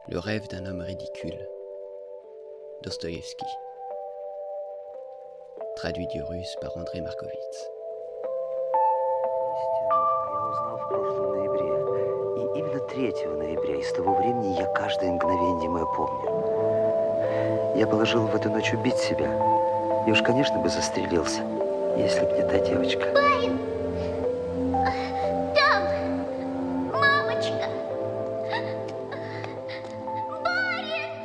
Le rêve d'un homme ridicule. Dostoïevski. Traduit du russe par André Markovitz. Я узнал в прошлом ноябре. И именно 3 ноября. И с того времени я каждое мгновение мое помню. Я положил в эту ночь убить себя. И уж, конечно, бы застрелился, если б не та девочка. Барин! Там! Мамочка! Барин!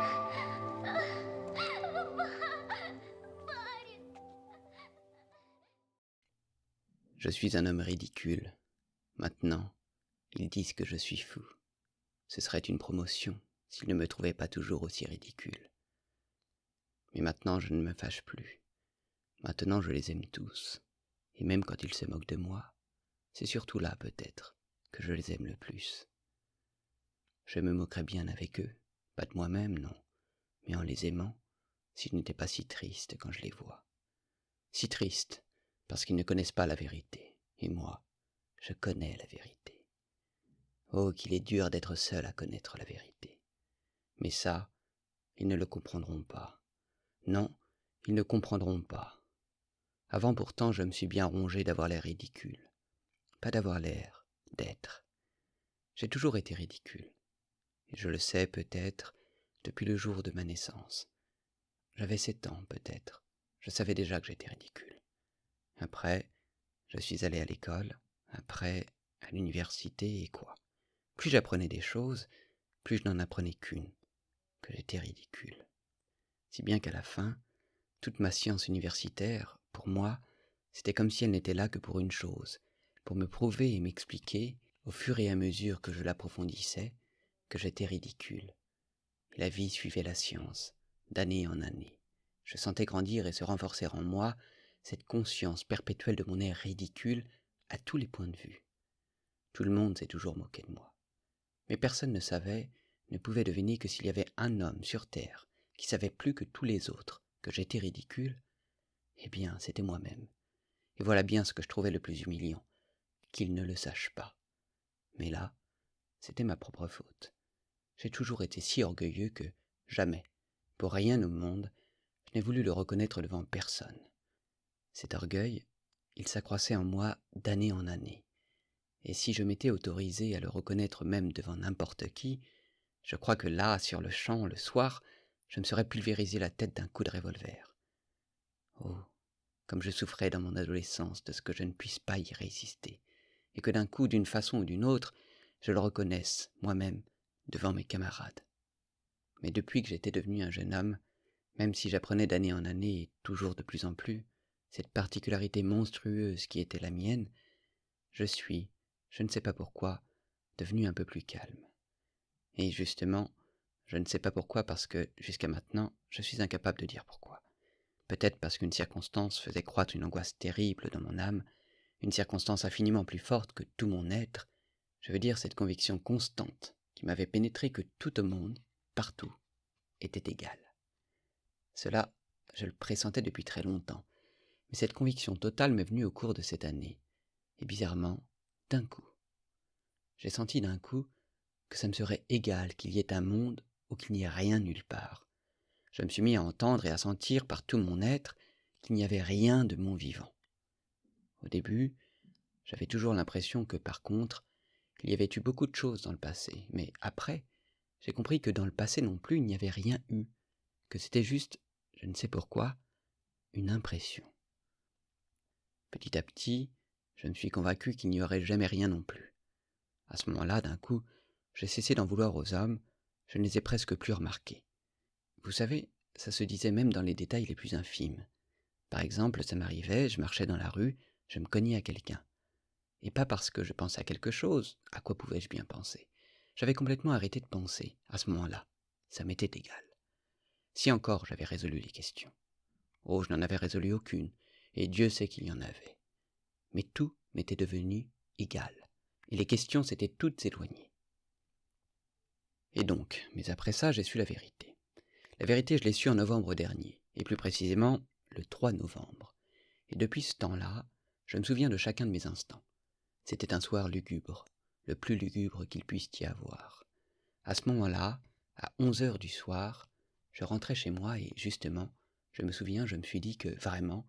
Барин! Je suis un homme ridicule. Maintenant, ils disent que je suis fou. Ce serait une promotion s'ils ne me trouvaient pas toujours aussi ridicule. Mais maintenant je ne me fâche plus. Maintenant je les aime tous. Et même quand ils se moquent de moi, c'est surtout là peut-être que je les aime le plus. Je me moquerais bien avec eux, pas de moi-même, non, mais en les aimant, si je n'étais pas si triste quand je les vois. Si triste, parce qu'ils ne connaissent pas la vérité, et moi, je connais la vérité. Oh, qu'il est dur d'être seul à connaître la vérité. Mais ça, ils ne le comprendront pas. Non, ils ne comprendront pas. Avant pourtant, je me suis bien rongé d'avoir l'air ridicule. Pas d'avoir l'air, d'être. J'ai toujours été ridicule. Et je le sais peut-être depuis le jour de ma naissance. J'avais 7 ans peut-être. Je savais déjà que j'étais ridicule. Après, je suis allé à l'école. Après, à l'université, et quoi? Plus j'apprenais des choses, plus je n'en apprenais qu'une, que j'étais ridicule. Si bien qu'à la fin, toute ma science universitaire, pour moi, c'était comme si elle n'était là que pour une chose, pour me prouver et m'expliquer, au fur et à mesure que je l'approfondissais, que j'étais ridicule. Et la vie suivait la science, d'année en année. Je sentais grandir et se renforcer en moi cette conscience perpétuelle de mon air ridicule à tous les points de vue. Tout le monde s'est toujours moqué de moi. Mais personne ne savait, ne pouvait deviner que s'il y avait un homme sur terre qui savait plus que tous les autres que j'étais ridicule, eh bien, c'était moi-même. Et voilà bien ce que je trouvais le plus humiliant, qu'il ne le sache pas. Mais là, c'était ma propre faute. J'ai toujours été si orgueilleux que, jamais, pour rien au monde, je n'ai voulu le reconnaître devant personne. Cet orgueil, il s'accroissait en moi d'année en année. Et si je m'étais autorisé à le reconnaître même devant n'importe qui, je crois que là, sur le champ, le soir, je me serais pulvérisé la tête d'un coup de revolver. Oh, comme je souffrais dans mon adolescence de ce que je ne puisse pas y résister, et que d'un coup, d'une façon ou d'une autre, je le reconnaisse, moi-même, devant mes camarades. Mais depuis que j'étais devenu un jeune homme, même si j'apprenais d'année en année et toujours de plus en plus, cette particularité monstrueuse qui était la mienne, je suis, je ne sais pas pourquoi, devenu un peu plus calme. Et justement, je ne sais pas pourquoi parce que, jusqu'à maintenant, je suis incapable de dire pourquoi. Peut-être parce qu'une circonstance faisait croître une angoisse terrible dans mon âme, une circonstance infiniment plus forte que tout mon être, je veux dire cette conviction constante qui m'avait pénétré que tout au monde, partout, était égal. Cela, je le pressentais depuis très longtemps, mais cette conviction totale m'est venue au cours de cette année, et bizarrement, d'un coup. J'ai senti d'un coup que ça me serait égal qu'il y ait un monde ou qu'il n'y ait rien nulle part. Je me suis mis à entendre et à sentir par tout mon être qu'il n'y avait rien de mon vivant. Au début, j'avais toujours l'impression que, par contre, il y avait eu beaucoup de choses dans le passé, mais après, j'ai compris que dans le passé non plus il n'y avait rien eu, que c'était juste, je ne sais pourquoi, une impression. Petit à petit, je me suis convaincu qu'il n'y aurait jamais rien non plus. À ce moment-là, d'un coup, j'ai cessé d'en vouloir aux hommes, je ne les ai presque plus remarqués. Vous savez, ça se disait même dans les détails les plus infimes. Par exemple, ça m'arrivait, je marchais dans la rue, je me cognais à quelqu'un. Et pas parce que je pensais à quelque chose, à quoi pouvais-je bien penser? J'avais complètement arrêté de penser, à ce moment-là. Ça m'était égal. Si encore j'avais résolu les questions. Oh, je n'en avais résolu aucune, et Dieu sait qu'il y en avait. Mais tout m'était devenu égal, et les questions s'étaient toutes éloignées. Et donc, mais après ça, j'ai su la vérité. La vérité, je l'ai su en novembre dernier, et plus précisément, le 3 novembre. Et depuis ce temps-là, je me souviens de chacun de mes instants. C'était un soir lugubre, le plus lugubre qu'il puisse y avoir. À ce moment-là, À 11 heures du soir, je rentrais chez moi et, justement, je me souviens, je me suis dit que, vraiment,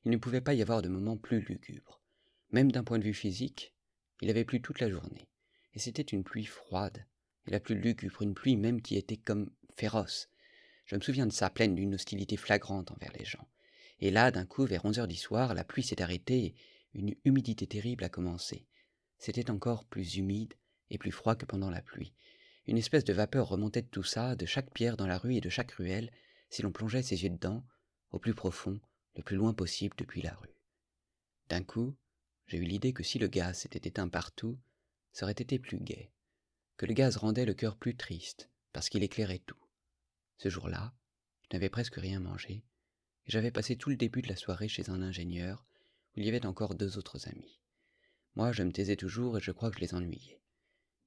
il ne pouvait pas y avoir de moment plus lugubre. Même d'un point de vue physique, il avait plu toute la journée. Et c'était une pluie froide, et la plus lugubre, une pluie même qui était comme féroce. Je me souviens de ça, pleine d'une hostilité flagrante envers les gens. Et là, d'un coup, vers 11 heures du soir, la pluie s'est arrêtée et une humidité terrible a commencé. C'était encore plus humide et plus froid que pendant la pluie. Une espèce de vapeur remontait de tout ça, de chaque pierre dans la rue et de chaque ruelle, si l'on plongeait ses yeux dedans, au plus profond, le plus loin possible depuis la rue. D'un coup, j'ai eu l'idée que si le gaz s'était éteint partout, ça aurait été plus gai, que le gaz rendait le cœur plus triste, parce qu'il éclairait tout. Ce jour-là, je n'avais presque rien mangé, et j'avais passé tout le début de la soirée chez un ingénieur, où il y avait encore 2 autres amis. Moi, je me taisais toujours et je crois que je les ennuyais.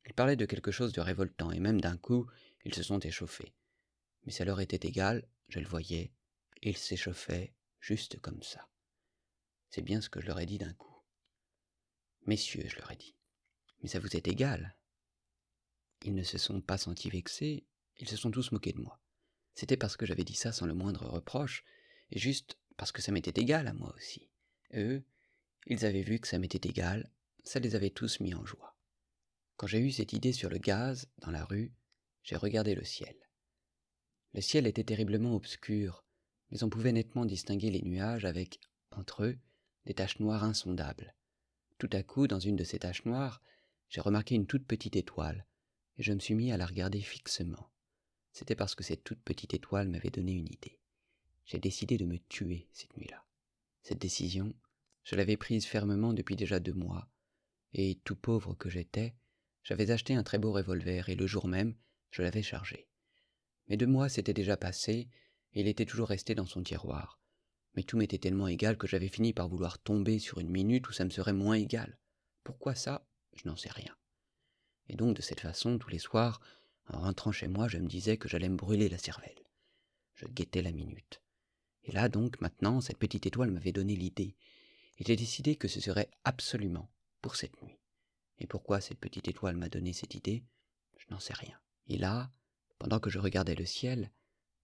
Ils parlaient de quelque chose de révoltant, et même d'un coup, ils se sont échauffés. Mais ça leur était égal, je le voyais, et ils s'échauffaient juste comme ça. C'est bien ce que je leur ai dit d'un coup. Messieurs, je leur ai dit, mais ça vous est égal. Ils ne se sont pas sentis vexés, ils se sont tous moqués de moi. C'était parce que j'avais dit ça sans le moindre reproche, et juste parce que ça m'était égal à moi aussi. Eux, ils avaient vu que ça m'était égal, ça les avait tous mis en joie. Quand j'ai eu cette idée sur le gaz, dans la rue, j'ai regardé le ciel. Le ciel était terriblement obscur, mais on pouvait nettement distinguer les nuages avec, entre eux, des taches noires insondables. Tout à coup, dans une de ces taches noires, j'ai remarqué une toute petite étoile, et je me suis mis à la regarder fixement. C'était parce que cette toute petite étoile m'avait donné une idée. J'ai décidé de me tuer cette nuit-là. Cette décision, je l'avais prise fermement depuis déjà 2 mois, et tout pauvre que j'étais, j'avais acheté un très beau revolver et le jour même, je l'avais chargé. Mais 2 mois s'étaient déjà passés, et il était toujours resté dans son tiroir. Mais tout m'était tellement égal que j'avais fini par vouloir tomber sur une minute où ça me serait moins égal. Pourquoi ça? Je n'en sais rien. Et donc de cette façon, tous les soirs, en rentrant chez moi, je me disais que j'allais me brûler la cervelle. Je guettais la minute. Et là donc, maintenant, cette petite étoile m'avait donné l'idée, et j'ai décidé que ce serait absolument pour cette nuit. Et pourquoi cette petite étoile m'a donné cette idée? Je n'en sais rien. Et là, pendant que je regardais le ciel,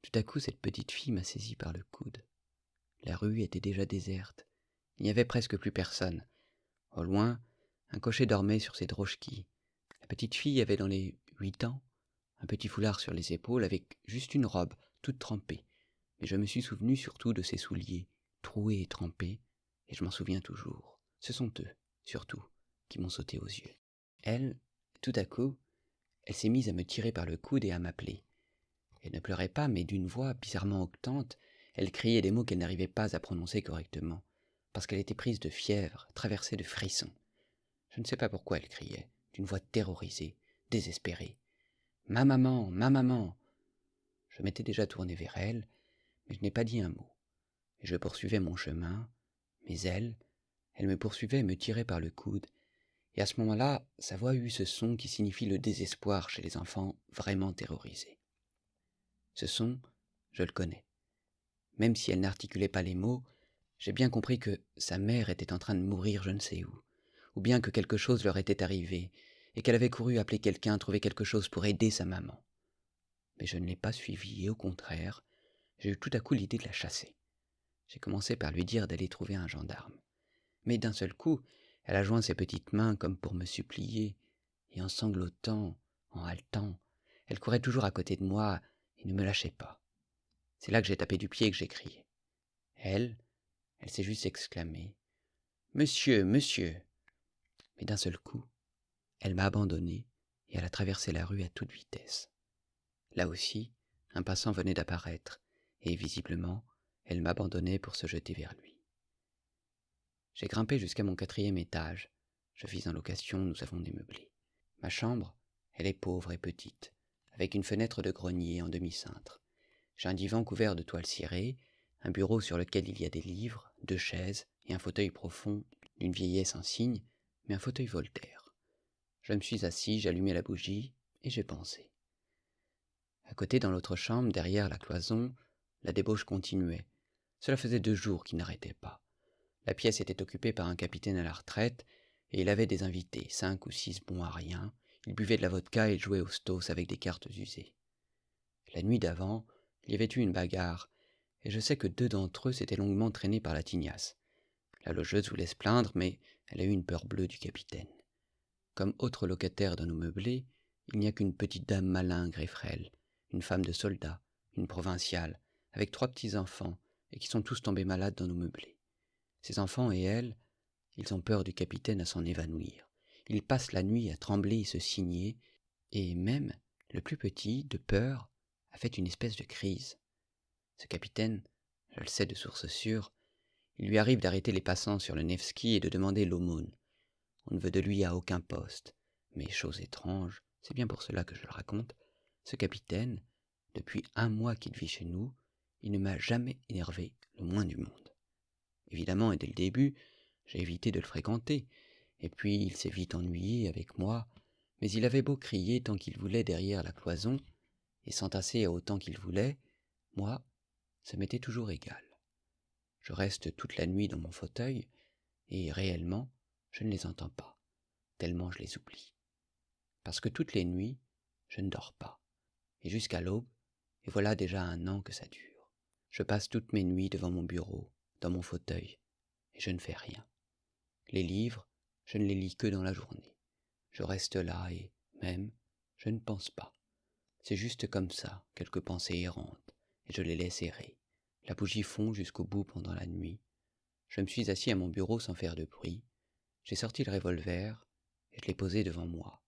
tout à coup cette petite fille m'a saisi par le coude. La rue était déjà déserte. Il n'y avait presque plus personne. Au loin, un cocher dormait sur ses drochkis. La petite fille avait dans les 8 ans, un petit foulard sur les épaules avec juste une robe, toute trempée. Mais je me suis souvenu surtout de ses souliers, troués et trempés, et je m'en souviens toujours. Ce sont eux, surtout, qui m'ont sauté aux yeux. Elle, tout à coup, elle s'est mise à me tirer par le coude et à m'appeler. Elle ne pleurait pas, mais d'une voix bizarrement octante, elle criait des mots qu'elle n'arrivait pas à prononcer correctement, parce qu'elle était prise de fièvre, traversée de frissons. Je ne sais pas pourquoi elle criait, d'une voix terrorisée, désespérée. « Ma maman, ma maman !» Je m'étais déjà tourné vers elle, mais je n'ai pas dit un mot. Et je poursuivais mon chemin, mais elle me poursuivait et me tirait par le coude, et à ce moment-là, sa voix eut ce son qui signifie le désespoir chez les enfants vraiment terrorisés. Ce son, je le connais. Même si elle n'articulait pas les mots, j'ai bien compris que sa mère était en train de mourir je ne sais où, ou bien que quelque chose leur était arrivé, et qu'elle avait couru appeler quelqu'un, trouver quelque chose pour aider sa maman. Mais je ne l'ai pas suivie, et au contraire, j'ai eu tout à coup l'idée de la chasser. J'ai commencé par lui dire d'aller trouver un gendarme. Mais d'un seul coup, elle a joint ses petites mains comme pour me supplier, et en sanglotant, en haletant, elle courait toujours à côté de moi et ne me lâchait pas. C'est là que j'ai tapé du pied et que j'ai crié. Elle s'est juste exclamée « Monsieur, monsieur !» Mais d'un seul coup, elle m'a abandonné et elle a traversé la rue à toute vitesse. Là aussi, un passant venait d'apparaître, et visiblement, elle m'abandonnait pour se jeter vers lui. J'ai grimpé jusqu'à mon 4e étage. Je vis en location, nous avons démeublé. Ma chambre, elle est pauvre et petite, avec une fenêtre de grenier en demi-cintre. J'ai un divan couvert de toile cirée, un bureau sur lequel il y a des livres, 2 chaises et un fauteuil profond d'une vieillesse insigne, mais un fauteuil Voltaire. Je me suis assis, j'allumai la bougie et j'ai pensé. À côté, dans l'autre chambre, derrière la cloison, la débauche continuait. Cela faisait 2 jours qu'il n'arrêtait pas. La pièce était occupée par un capitaine à la retraite, et il avait des invités, 5 ou 6 bons à rien. Il buvait de la vodka et il jouait au stos avec des cartes usées. La nuit d'avant, il y avait eu une bagarre, et je sais que 2 d'entre eux s'étaient longuement traînés par la tignasse. La logeuse voulait se plaindre, mais elle a eu une peur bleue du capitaine. Comme autre locataire dans nos meublés, il n'y a qu'une petite dame malingre et frêle, une femme de soldat, une provinciale, avec 3 petits-enfants, et qui sont tous tombés malades dans nos meublés. Ces enfants et elle, ils ont peur du capitaine à s'en évanouir. Ils passent la nuit à trembler et se signer, et même le plus petit, de peur, a fait une espèce de crise. Ce capitaine, je le sais de source sûre, il lui arrive d'arrêter les passants sur le Nevski et de demander l'aumône. On ne veut de lui à aucun poste. Mais chose étrange, c'est bien pour cela que je le raconte, ce capitaine, depuis 1 mois qu'il vit chez nous, il ne m'a jamais énervé le moins du monde. Évidemment, et dès le début, j'ai évité de le fréquenter, et puis il s'est vite ennuyé avec moi, mais il avait beau crier tant qu'il voulait derrière la cloison, et s'entasser autant qu'il voulait, moi, ça m'était toujours égal. Je reste toute la nuit dans mon fauteuil, et réellement, je ne les entends pas, tellement je les oublie. Parce que toutes les nuits, je ne dors pas, et jusqu'à l'aube, et voilà déjà 1 an que ça dure. Je passe toutes mes nuits devant mon bureau, dans mon fauteuil, et je ne fais rien. Les livres, je ne les lis que dans la journée. Je reste là et, même, je ne pense pas. C'est juste comme ça, quelques pensées errantes, et je les laisse errer. La bougie fond jusqu'au bout pendant la nuit. Je me suis assis à mon bureau sans faire de bruit. J'ai sorti le revolver, et je l'ai posé devant moi.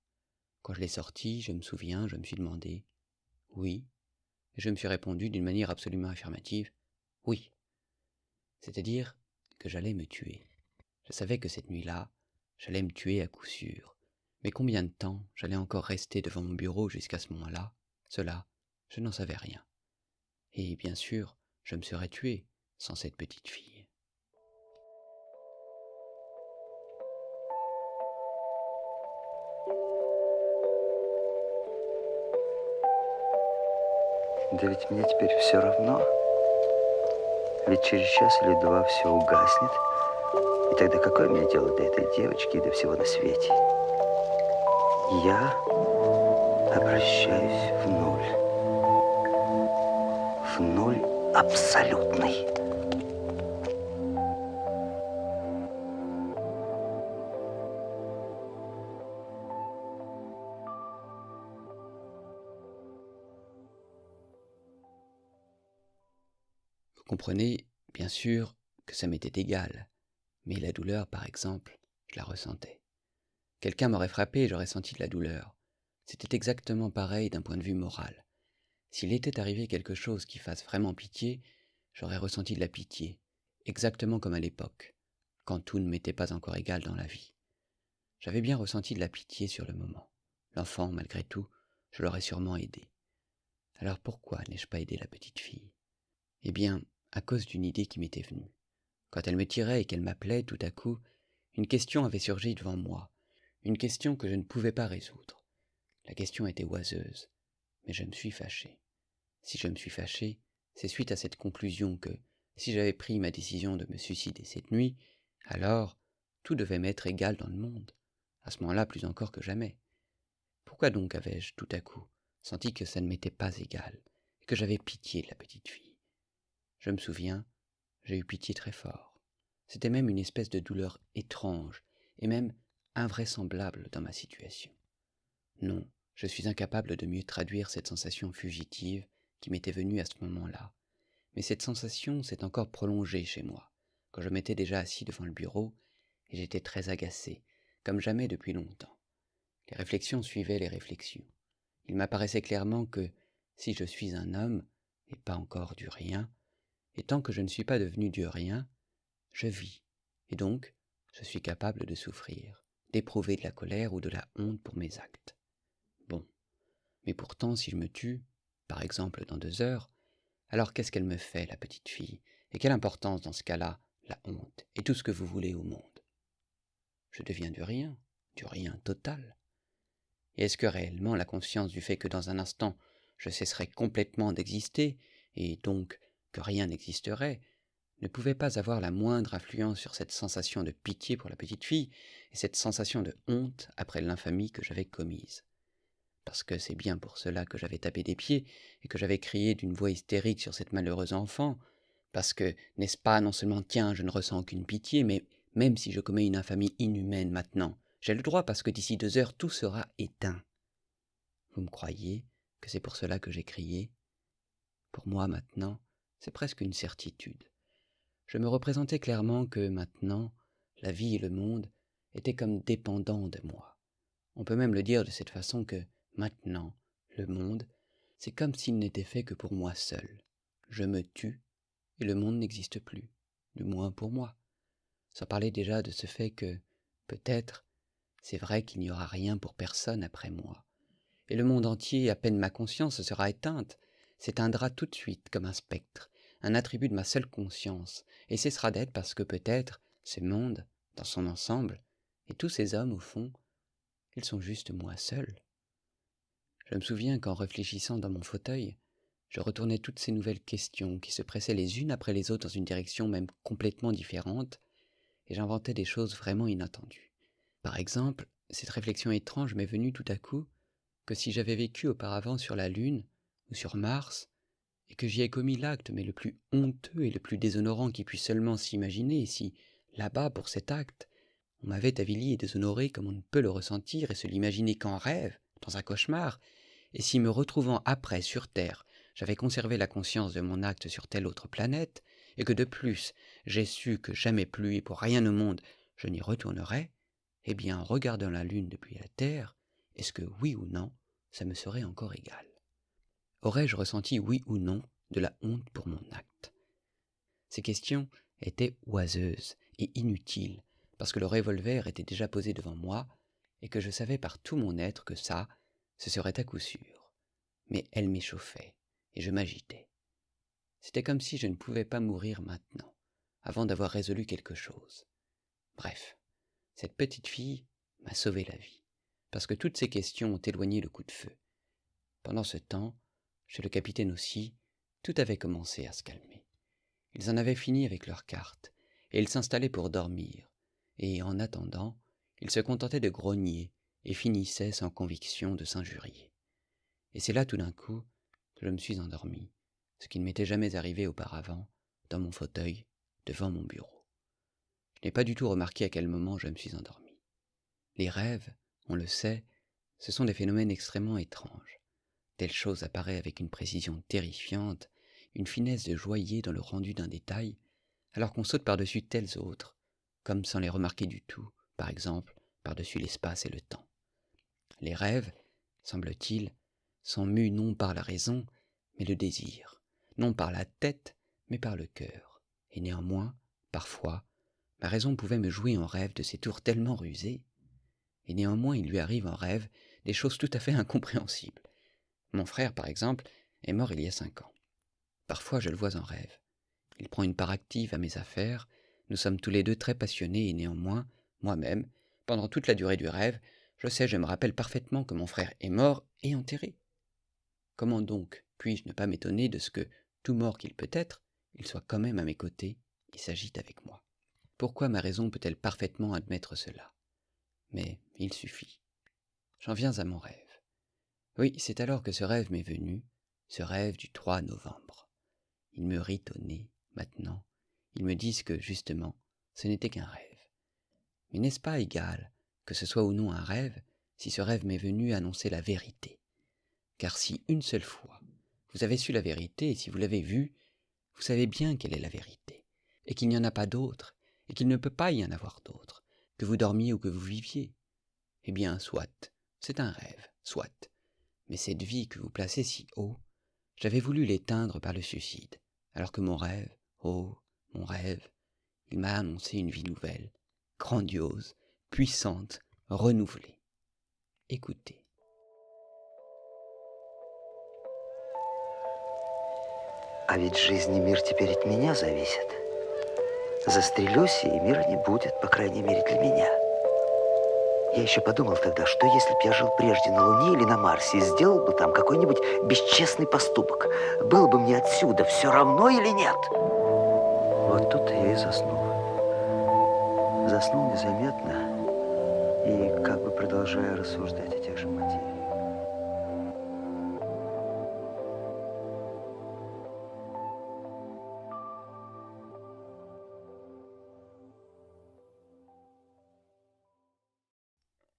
Quand je l'ai sorti, je me souviens, je me suis demandé « oui », et je me suis répondu d'une manière absolument affirmative « oui ». C'est-à-dire que j'allais me tuer. Je savais que cette nuit-là, j'allais me tuer à coup sûr. Mais combien de temps j'allais encore rester devant mon bureau jusqu'à ce moment-là, cela, je n'en savais rien. Et bien sûr, je me serais tué sans cette petite fille. Да ведь мне теперь все равно. Ведь через час или 2 все угаснет. И тогда какое мне дело до этой девочки и до всего на свете? Я обращаюсь в нуль. В нуль абсолютный. Vous comprenez, bien sûr, que ça m'était égal, mais la douleur, par exemple, je la ressentais. Quelqu'un m'aurait frappé et j'aurais senti de la douleur. C'était exactement pareil d'un point de vue moral. S'il était arrivé quelque chose qui fasse vraiment pitié, j'aurais ressenti de la pitié, exactement comme à l'époque, quand tout ne m'était pas encore égal dans la vie. J'avais bien ressenti de la pitié sur le moment. L'enfant, malgré tout, je l'aurais sûrement aidé. Alors pourquoi n'ai-je pas aidé la petite fille? Eh bien, à cause d'une idée qui m'était venue. Quand elle me tirait et qu'elle m'appelait, tout à coup, une question avait surgi devant moi, une question que je ne pouvais pas résoudre. La question était oiseuse, mais je me suis fâché. Si je me suis fâché, c'est suite à cette conclusion que, si j'avais pris ma décision de me suicider cette nuit, alors tout devait m'être égal dans le monde, à ce moment-là plus encore que jamais. Pourquoi donc avais-je tout à coup senti que ça ne m'était pas égal, et que j'avais pitié de la petite fille? Je me souviens, j'ai eu pitié très fort. C'était même une espèce de douleur étrange, et même invraisemblable dans ma situation. Non, je suis incapable de mieux traduire cette sensation fugitive qui m'était venue à ce moment-là. Mais cette sensation s'est encore prolongée chez moi, quand je m'étais déjà assis devant le bureau, et j'étais très agacé, comme jamais depuis longtemps. Les réflexions suivaient les réflexions. Il m'apparaissait clairement que, si je suis un homme, et pas encore du rien, et tant que je ne suis pas devenu du rien, je vis, et donc je suis capable de souffrir, d'éprouver de la colère ou de la honte pour mes actes. Bon, mais pourtant si je me tue, par exemple dans 2 heures, alors qu'est-ce qu'elle me fait, la petite fille? Et quelle importance dans ce cas-là, la honte, et tout ce que vous voulez au monde? Je deviens du rien total. Et est-ce que réellement la conscience du fait que dans un instant je cesserai complètement d'exister, et donc que rien n'existerait, ne pouvait pas avoir la moindre influence sur cette sensation de pitié pour la petite fille, et cette sensation de honte après l'infamie que j'avais commise? parce que c'est bien pour cela que j'avais tapé des pieds et que j'avais crié d'une voix hystérique sur cette malheureuse enfant, parce que, n'est-ce pas, non seulement tiens, je ne ressens aucune pitié, mais même si je commets une infamie inhumaine maintenant, j'ai le droit parce que d'ici 2 heures tout sera éteint. Vous me croyez que c'est pour cela que j'ai crié? Pour moi maintenant, c'est presque une certitude. Je me représentais clairement que maintenant, la vie et le monde étaient comme dépendants de moi. On peut même le dire de cette façon que, maintenant, le monde, c'est comme s'il n'était fait que pour moi seul. Je me tue, et le monde n'existe plus, du moins pour moi. Sans parler déjà de ce fait que, peut-être, c'est vrai qu'il n'y aura rien pour personne après moi. Et le monde entier, à peine ma conscience sera éteinte, s'éteindra tout de suite comme un spectre, un attribut de ma seule conscience, et cessera d'être parce que peut-être, ce monde, dans son ensemble, et tous ces hommes au fond, ils sont juste moi seul. Je me souviens qu'en réfléchissant dans mon fauteuil, je retournais toutes ces nouvelles questions qui se pressaient les unes après les autres dans une direction même complètement différente, et j'inventais des choses vraiment inattendues. Par exemple, cette réflexion étrange m'est venue tout à coup que si j'avais vécu auparavant sur la Lune ou sur Mars, et que j'y ai commis l'acte mais le plus honteux et le plus déshonorant qui puisse seulement s'imaginer, et si, là-bas, pour cet acte, on m'avait avili et déshonoré comme on ne peut le ressentir et se l'imaginer qu'en rêve, dans un cauchemar, et si me retrouvant après sur Terre, j'avais conservé la conscience de mon acte sur telle autre planète, et que de plus, j'ai su que jamais plus et pour rien au monde je n'y retournerais, eh bien, en regardant la Lune depuis la Terre, est-ce que oui ou non, ça me serait encore égal? Aurais-je ressenti oui ou non de la honte pour mon acte? Ces questions étaient oiseuses et inutiles, parce que le revolver était déjà posé devant moi, et que je savais par tout mon être que ça, ce serait à coup sûr. Mais elles m'échauffaient, et je m'agitais. C'était comme si je ne pouvais pas mourir maintenant, avant d'avoir résolu quelque chose. Bref, cette petite fille m'a sauvé la vie, parce que toutes ces questions ont éloigné le coup de feu. Pendant ce temps, chez le capitaine aussi, tout avait commencé à se calmer. Ils en avaient fini avec leurs cartes, et ils s'installaient pour dormir, et en attendant, ils se contentaient de grogner et finissaient sans conviction de s'injurier. Et c'est là tout d'un coup que je me suis endormi, ce qui ne m'était jamais arrivé auparavant, dans mon fauteuil, devant mon bureau. Je n'ai pas du tout remarqué à quel moment je me suis endormi. Les rêves, on le sait, ce sont des phénomènes extrêmement étranges. Telle chose apparaît avec une précision terrifiante, une finesse de joaillier dans le rendu d'un détail, alors qu'on saute par-dessus telles autres, comme sans les remarquer du tout, par exemple, par-dessus l'espace et le temps. Les rêves, semble-t-il, sont mus non par la raison, mais le désir, non par la tête, mais par le cœur. Et néanmoins, parfois, ma raison pouvait me jouer en rêve de ces tours tellement rusés, et néanmoins il lui arrive en rêve des choses tout à fait incompréhensibles. Mon frère, par exemple, est mort il y a 5 ans. Parfois je le vois en rêve. Il prend une part active à mes affaires, nous sommes tous les deux très passionnés et néanmoins, moi-même, pendant toute la durée du rêve, je me rappelle parfaitement que mon frère est mort et enterré. Comment donc puis-je ne pas m'étonner de ce que, tout mort qu'il peut être, il soit quand même à mes côtés et s'agite avec moi? Pourquoi ma raison peut-elle parfaitement admettre cela? Mais il suffit. J'en viens à mon rêve. Oui, c'est alors que ce rêve m'est venu, ce rêve du 3 novembre. Ils me rient au nez, maintenant. Ils me disent que, justement, ce n'était qu'un rêve. Mais n'est-ce pas égal, que ce soit ou non un rêve, si ce rêve m'est venu annoncer la vérité? Car si une seule fois, vous avez su la vérité, et si vous l'avez vue, vous savez bien quelle est la vérité, et qu'il n'y en a pas d'autre, et qu'il ne peut pas y en avoir d'autre, que vous dormiez ou que vous viviez. Eh bien, soit, c'est un rêve, soit. Mais cette vie que vous placez si haut, j'avais voulu l'éteindre par le suicide, alors que mon rêve, oh, mon rêve, il m'a annoncé une vie nouvelle, grandiose, puissante, renouvelée. Écoutez. А ведь жизнь и мир теперь от меня зависят. Застрелюсь, и мира не будет, по крайней мере, для меня. Я еще подумал тогда, что если б я жил прежде на Луне или на Марсе и сделал бы там какой-нибудь бесчестный поступок, было бы мне отсюда все равно или нет? Вот тут я и заснул. Заснул незаметно и как бы продолжая рассуждать о тех же материях.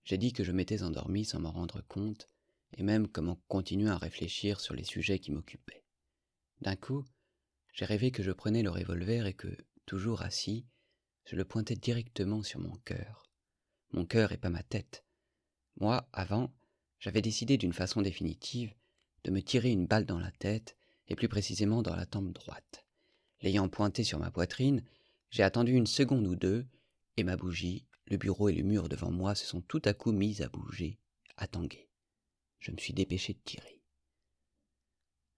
J'ai dit que je m'étais endormi sans m'en rendre compte, et même comme en continuant à réfléchir sur les sujets qui m'occupaient. D'un coup, j'ai rêvé que je prenais le revolver et que, toujours assis, je le pointais directement sur mon cœur. Mon cœur et pas ma tête. Moi, avant, j'avais décidé d'une façon définitive de me tirer une balle dans la tête, et plus précisément dans la tempe droite. L'ayant pointé sur ma poitrine, j'ai attendu une seconde ou deux, et ma bougie, le bureau et le mur devant moi se sont tout à coup mis à bouger, à tanguer. Je me suis dépêché de tirer.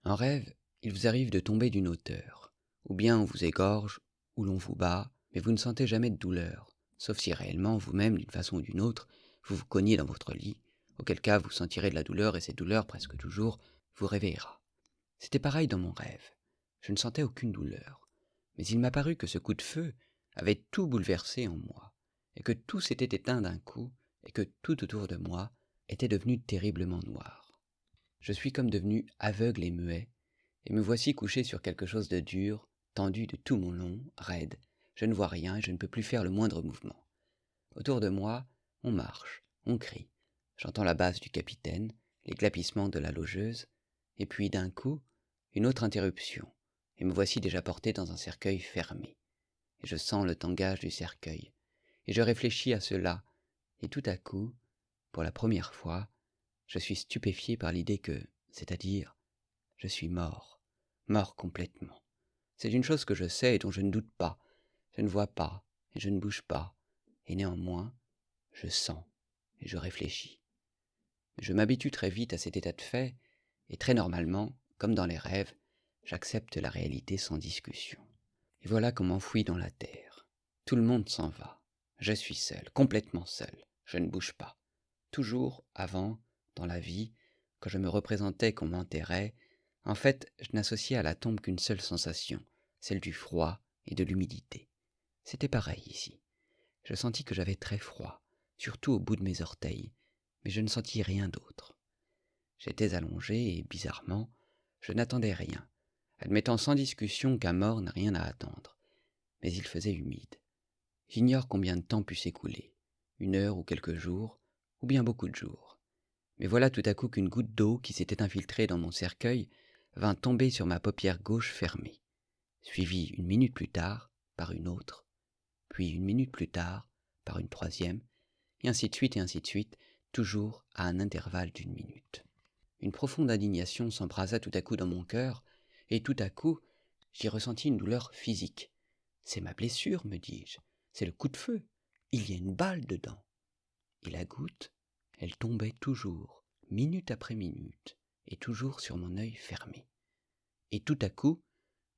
En rêve, il vous arrive de tomber d'une hauteur, ou bien on vous égorge, ou l'on vous bat, mais vous ne sentez jamais de douleur, sauf si réellement vous-même, d'une façon ou d'une autre, vous vous cognez dans votre lit, auquel cas vous sentirez de la douleur et cette douleur, presque toujours, vous réveillera. C'était pareil dans mon rêve. Je ne sentais aucune douleur, mais il m'a paru que ce coup de feu avait tout bouleversé en moi, et que tout s'était éteint d'un coup, et que tout autour de moi était devenu terriblement noir. Je suis comme devenu aveugle et muet, et me voici couché sur quelque chose de dur, tendu de tout mon long, raide. Je ne vois rien et je ne peux plus faire le moindre mouvement. Autour de moi, on marche, on crie. J'entends la basse du capitaine, les glapissements de la logeuse, et puis d'un coup, une autre interruption, et me voici déjà porté dans un cercueil fermé. Et je sens le tangage du cercueil, et je réfléchis à cela, et tout à coup, pour la première fois, je suis stupéfié par l'idée que, c'est-à-dire, je suis mort, mort complètement. C'est une chose que je sais et dont je ne doute pas. Je ne vois pas, et je ne bouge pas, et néanmoins, je sens, et je réfléchis. Je m'habitue très vite à cet état de fait, et très normalement, comme dans les rêves, j'accepte la réalité sans discussion. Et voilà qu'on m'enfouit dans la terre. Tout le monde s'en va. Je suis seul, complètement seul. Je ne bouge pas. Toujours, avant, dans la vie, quand je me représentais qu'on m'enterrait, en fait, je n'associais à la tombe qu'une seule sensation, celle du froid et de l'humidité. C'était pareil ici. Je sentis que j'avais très froid, surtout au bout de mes orteils, mais je ne sentis rien d'autre. J'étais allongé et, bizarrement, je n'attendais rien, admettant sans discussion qu'un mort n'a rien à attendre. Mais il faisait humide. J'ignore combien de temps put s'écouler, 1 heure ou quelques jours, ou bien beaucoup de jours. Mais voilà tout à coup qu'une goutte d'eau qui s'était infiltrée dans mon cercueil vint tomber sur ma paupière gauche fermée, suivie 1 minute plus tard par une autre, puis 1 minute plus tard par une troisième, et ainsi de suite, toujours à un intervalle d'1 minute. Une profonde indignation s'embrasa tout à coup dans mon cœur, et tout à coup, j'y ressentis une douleur physique. C'est ma blessure, me dis-je, c'est le coup de feu, il y a une balle dedans. Et la goutte, elle tombait toujours, minute après minute, et toujours sur mon œil fermé. Et tout à coup,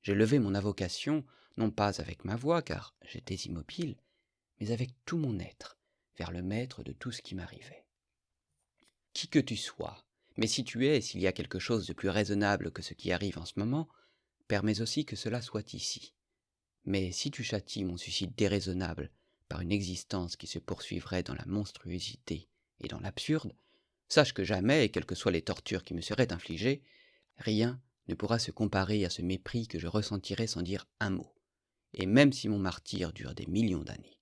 j'ai levé mon invocation, non pas avec ma voix, car j'étais immobile, mais avec tout mon être, vers le maître de tout ce qui m'arrivait. Qui que tu sois, mais si tu es et s'il y a quelque chose de plus raisonnable que ce qui arrive en ce moment, permets aussi que cela soit ici. Mais si tu châties mon suicide déraisonnable par une existence qui se poursuivrait dans la monstruosité et dans l'absurde, sache que jamais, et quelles que soient les tortures qui me seraient infligées, rien ne pourra se comparer à ce mépris que je ressentirai sans dire un mot, et même si mon martyre dure des millions d'années.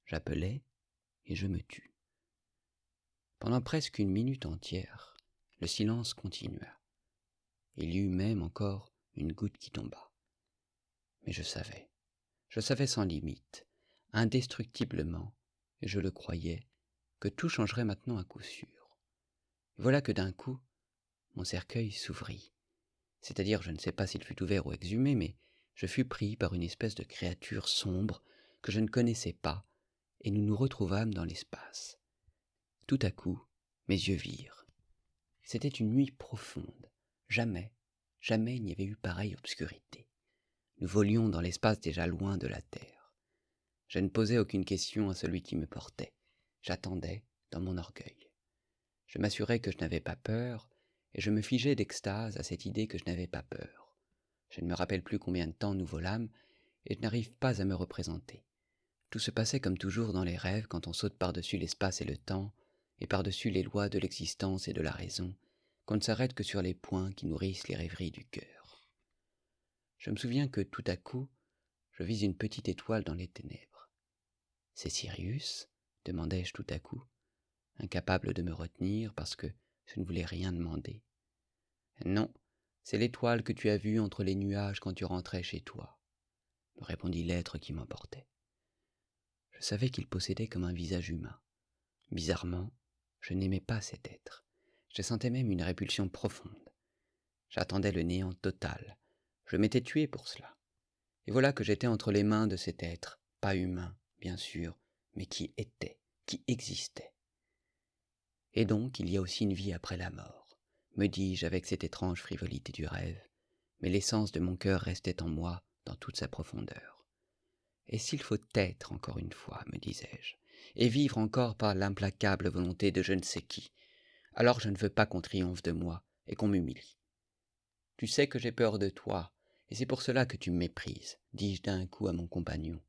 J'appelais et je me tus. Pendant presque 1 minute entière, le silence continua. Il y eut même encore une goutte qui tomba. Mais je savais sans limite, indestructiblement, et je le croyais, que tout changerait maintenant à coup sûr. Voilà que d'un coup, mon cercueil s'ouvrit. C'est-à-dire, je ne sais pas s'il fut ouvert ou exhumé, mais je fus pris par une espèce de créature sombre que je ne connaissais pas, et nous nous retrouvâmes dans l'espace. Tout à coup, mes yeux virent. C'était une nuit profonde. Jamais il n'y avait eu pareille obscurité. Nous volions dans l'espace déjà loin de la terre. Je ne posais aucune question à celui qui me portait. J'attendais dans mon orgueil. Je m'assurais que je n'avais pas peur, et je me figeais d'extase à cette idée que je n'avais pas peur. Je ne me rappelle plus combien de temps nous volâmes, et je n'arrive pas à me représenter. Tout se passait comme toujours dans les rêves quand on saute par-dessus l'espace et le temps, et par-dessus les lois de l'existence et de la raison, qu'on ne s'arrête que sur les points qui nourrissent les rêveries du cœur. Je me souviens que tout à coup, je vis une petite étoile dans les ténèbres. C'est Sirius, demandai-je tout à coup, incapable de me retenir parce que je ne voulais rien demander. Non, c'est l'étoile que tu as vue entre les nuages quand tu rentrais chez toi, me répondit l'être qui m'emportait. Je savais qu'il possédait comme un visage humain. Bizarrement, je n'aimais pas cet être. Je sentais même une répulsion profonde. J'attendais le néant total. Je m'étais tué pour cela. Et voilà que j'étais entre les mains de cet être, pas humain, bien sûr, mais qui était, qui existait. Et donc, il y a aussi une vie après la mort, me dis-je avec cette étrange frivolité du rêve, mais l'essence de mon cœur restait en moi dans toute sa profondeur. Et s'il faut être encore une fois, me disais-je, et vivre encore par l'implacable volonté de je ne sais qui, alors je ne veux pas qu'on triomphe de moi et qu'on m'humilie. Tu sais que j'ai peur de toi, et c'est pour cela que tu me méprises, dis-je d'un coup à mon compagnon,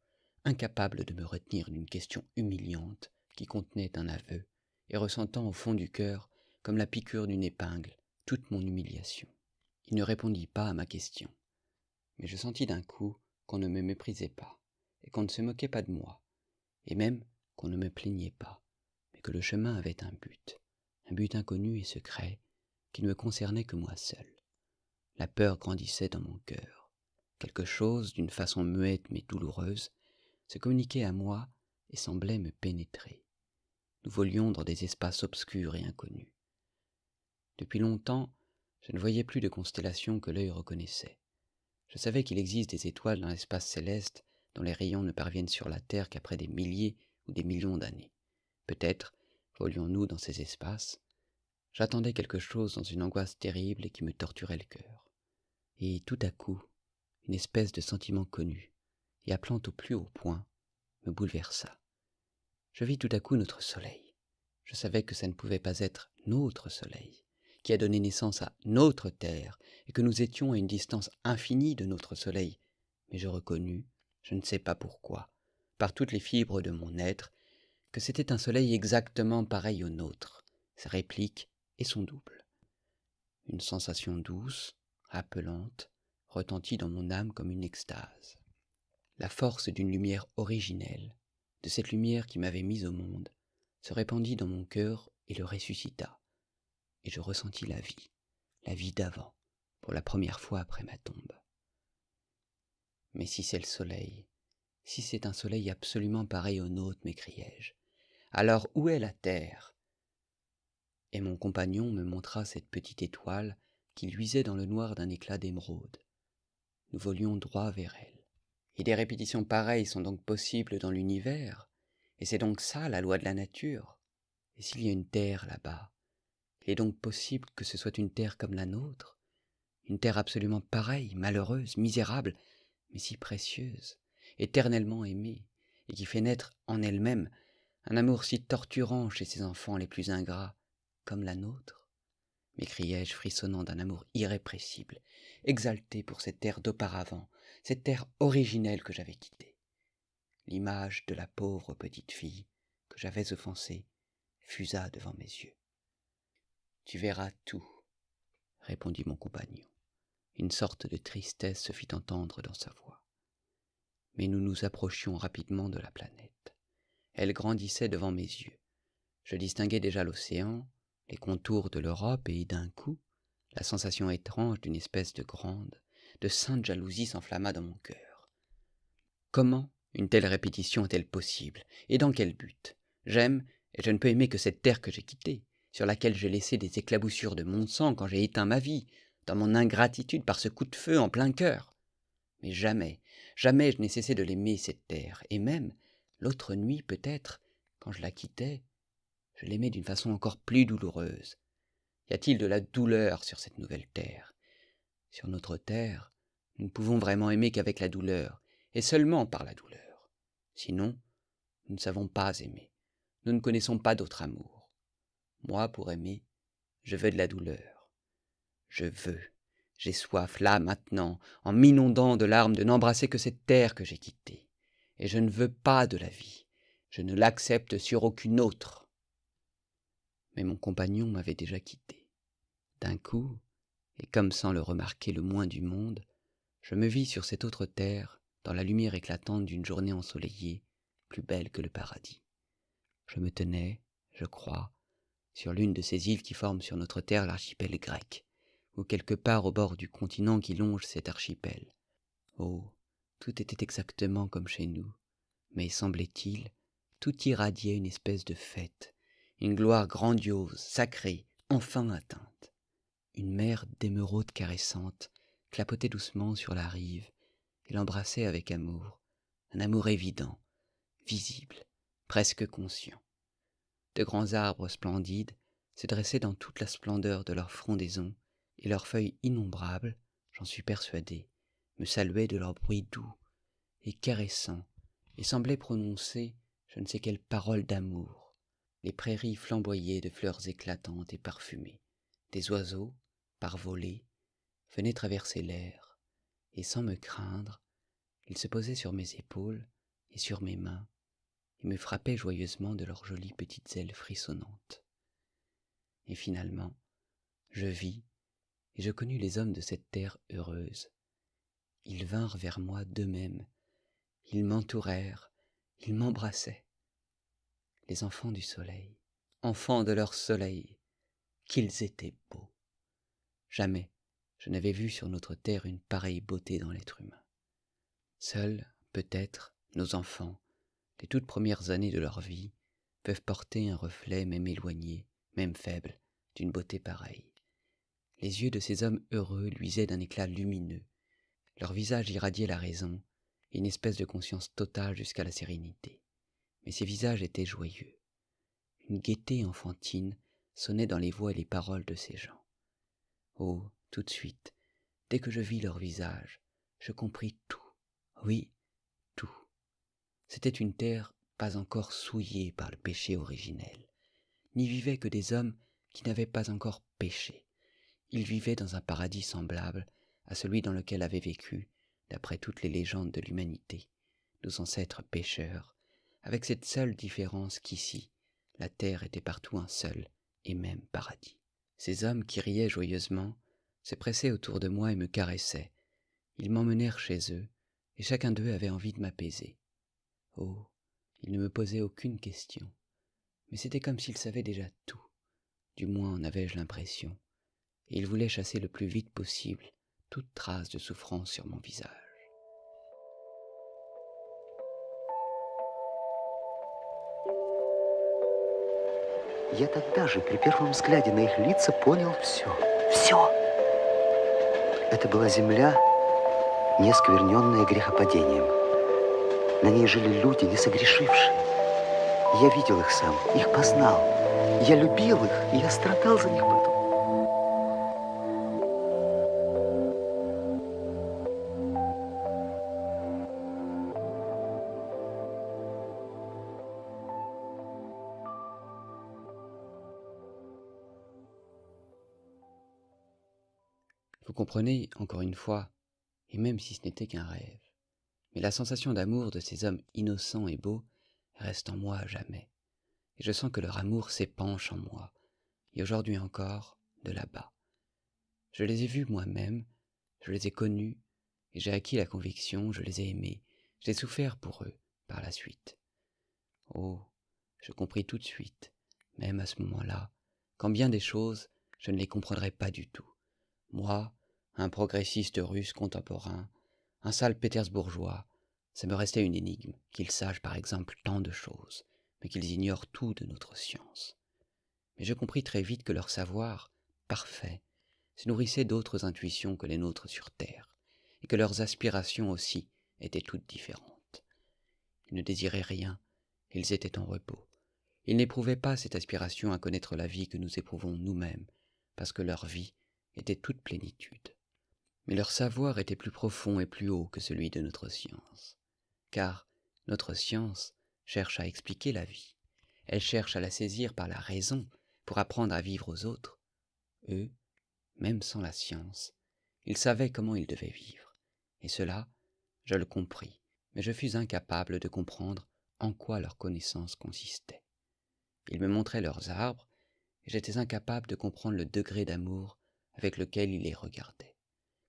incapable de me retenir d'une question humiliante qui contenait un aveu, et ressentant au fond du cœur, comme la piqûre d'une épingle, toute mon humiliation. Il ne répondit pas à ma question, mais je sentis d'un coup qu'on ne me méprisait pas, et qu'on ne se moquait pas de moi, et même qu'on ne me plaignait pas, mais que le chemin avait un but inconnu et secret, qui ne me concernait que moi seul. La peur grandissait dans mon cœur. Quelque chose, d'une façon muette mais douloureuse, se communiquait à moi et semblait me pénétrer. Nous volions dans des espaces obscurs et inconnus. Depuis longtemps, je ne voyais plus de constellations que l'œil reconnaissait. Je savais qu'il existe des étoiles dans l'espace céleste dont les rayons ne parviennent sur la Terre qu'après des milliers ou des millions d'années. Peut-être volions-nous dans ces espaces. J'attendais quelque chose dans une angoisse terrible et qui me torturait le cœur. Et tout à coup, une espèce de sentiment connu, et appelant au plus haut point, me bouleversa. Je vis tout à coup notre soleil. Je savais que ça ne pouvait pas être notre soleil, qui a donné naissance à notre Terre, et que nous étions à une distance infinie de notre soleil. Mais je reconnus, je ne sais pas pourquoi, par toutes les fibres de mon être, que c'était un soleil exactement pareil au nôtre, sa réplique et son double. Une sensation douce, appelante, retentit dans mon âme comme une extase. La force d'une lumière originelle, de cette lumière qui m'avait mis au monde, se répandit dans mon cœur et le ressuscita, et je ressentis la vie d'avant, pour la première fois après ma tombe. Mais si c'est le soleil, si c'est un soleil absolument pareil au nôtre, m'écriai-je, alors où est la terre ? Et mon compagnon me montra cette petite étoile qui luisait dans le noir d'un éclat d'émeraude. Nous volions droit vers elle. Et des répétitions pareilles sont donc possibles dans l'univers, et c'est donc ça la loi de la nature. Et s'il y a une terre là-bas, il est donc possible que ce soit une terre comme la nôtre, une terre absolument pareille, malheureuse, misérable, mais si précieuse, éternellement aimée, et qui fait naître en elle-même un amour si torturant chez ses enfants les plus ingrats, comme la nôtre, m'écriai-je frissonnant d'un amour irrépressible, exalté pour cette terre d'auparavant, cette terre originelle que j'avais quittée. L'image de la pauvre petite fille que j'avais offensée fusa devant mes yeux. « Tu verras tout, » répondit mon compagnon. Une sorte de tristesse se fit entendre dans sa voix. Mais nous nous approchions rapidement de la planète. Elle grandissait devant mes yeux. Je distinguais déjà l'océan, les contours de l'Europe, et d'un coup, la sensation étrange d'une espèce de grande, de sainte jalousie s'enflamma dans mon cœur. Comment une telle répétition est-elle possible, et dans quel but ? J'aime, et je ne peux aimer que cette terre que j'ai quittée, sur laquelle j'ai laissé des éclaboussures de mon sang quand j'ai éteint ma vie, dans mon ingratitude par ce coup de feu en plein cœur. Mais jamais, jamais je n'ai cessé de l'aimer, cette terre, et même, l'autre nuit peut-être, quand je la quittais, je l'aimais d'une façon encore plus douloureuse. Y a-t-il de la douleur sur cette nouvelle terre ? Sur notre terre, nous ne pouvons vraiment aimer qu'avec la douleur, et seulement par la douleur. Sinon, nous ne savons pas aimer. Nous ne connaissons pas d'autre amour. Moi, pour aimer, je veux de la douleur. Je veux, j'ai soif, là, maintenant, en m'inondant de larmes, de n'embrasser que cette terre que j'ai quittée. Et je ne veux pas de la vie. Je ne l'accepte sur aucune autre. Mais mon compagnon m'avait déjà quitté. D'un coup, et comme sans le remarquer le moins du monde, je me vis sur cette autre terre, dans la lumière éclatante d'une journée ensoleillée, plus belle que le paradis. Je me tenais, je crois, sur l'une de ces îles qui forment sur notre terre l'archipel grec, ou quelque part au bord du continent qui longe cet archipel. Oh, tout était exactement comme chez nous, mais semblait-il, tout irradiait une espèce de fête, une gloire grandiose, sacrée, enfin atteinte. Une mer d'émeraude caressante clapotait doucement sur la rive et l'embrassait avec amour, un amour évident, visible, presque conscient. De grands arbres splendides se dressaient dans toute la splendeur de leur frondaison, et leurs feuilles innombrables, j'en suis persuadé, me saluaient de leur bruit doux et caressant, et semblaient prononcer je ne sais quelle parole d'amour. Les prairies flamboyaient de fleurs éclatantes et parfumées. Des oiseaux, par volées, venaient traverser l'air, et sans me craindre, ils se posaient sur mes épaules et sur mes mains, et me frappaient joyeusement de leurs jolies petites ailes frissonnantes. Et finalement, je vis et je connus les hommes de cette terre heureuse. Ils vinrent vers moi d'eux-mêmes, ils m'entourèrent, ils m'embrassaient. Les enfants du soleil, enfants de leur soleil, qu'ils étaient beaux. Jamais je n'avais vu sur notre terre une pareille beauté dans l'être humain. Seuls, peut-être, nos enfants, les toutes premières années de leur vie, peuvent porter un reflet même éloigné, même faible, d'une beauté pareille. Les yeux de ces hommes heureux luisaient d'un éclat lumineux, leur visage irradiait la raison et une espèce de conscience totale jusqu'à la sérénité. Mais ces visages étaient joyeux. Une gaieté enfantine sonnait dans les voix et les paroles de ces gens. Oh, tout de suite, dès que je vis leur visage, je compris tout. Oui, tout. C'était une terre pas encore souillée par le péché originel. N'y vivaient que des hommes qui n'avaient pas encore péché. Ils vivaient dans un paradis semblable à celui dans lequel avaient vécu, d'après toutes les légendes de l'humanité, nos ancêtres pécheurs, avec cette seule différence qu'ici, la terre était partout un seul et même paradis. Ces hommes qui riaient joyeusement se pressaient autour de moi et me caressaient. Ils m'emmenèrent chez eux, et chacun d'eux avait envie de m'apaiser. Oh, ils ne me posaient aucune question, mais c'était comme s'ils savaient déjà tout, du moins en avais-je l'impression, et ils voulaient chasser le plus vite possible toute trace de souffrance sur mon visage. Я тогда же, при первом взгляде на их лица, понял все. Все! Это была земля, не оскверненная грехопадением. На ней жили люди, не согрешившие. Я видел их сам, их познал. Я любил их, и я страдал за них потом. Vous comprenez, encore une fois, et même si ce n'était qu'un rêve, mais la sensation d'amour de ces hommes innocents et beaux reste en moi à jamais, et je sens que leur amour s'épanche en moi, et aujourd'hui encore, de là-bas. Je les ai vus moi-même, je les ai connus, et j'ai acquis la conviction, je les ai aimés, j'ai souffert pour eux, par la suite. Oh, je compris tout de suite, même à ce moment-là, qu'en bien des choses, je ne les comprendrais pas du tout. Moi, un progressiste russe contemporain, un sale pétersbourgeois, ça me restait une énigme, qu'ils sachent par exemple tant de choses, mais qu'ils ignorent tout de notre science. Mais je compris très vite que leur savoir, parfait, se nourrissait d'autres intuitions que les nôtres sur Terre, et que leurs aspirations aussi étaient toutes différentes. Ils ne désiraient rien, ils étaient en repos. Ils n'éprouvaient pas cette aspiration à connaître la vie que nous éprouvons nous-mêmes, parce que leur vie était toute plénitude. Mais leur savoir était plus profond et plus haut que celui de notre science, car notre science cherche à expliquer la vie, elle cherche à la saisir par la raison pour apprendre à vivre aux autres. Eux, même sans la science, ils savaient comment ils devaient vivre, et cela, je le compris, mais je fus incapable de comprendre en quoi leur connaissance consistait. Ils me montraient leurs arbres, et j'étais incapable de comprendre le degré d'amour avec lequel ils les regardaient,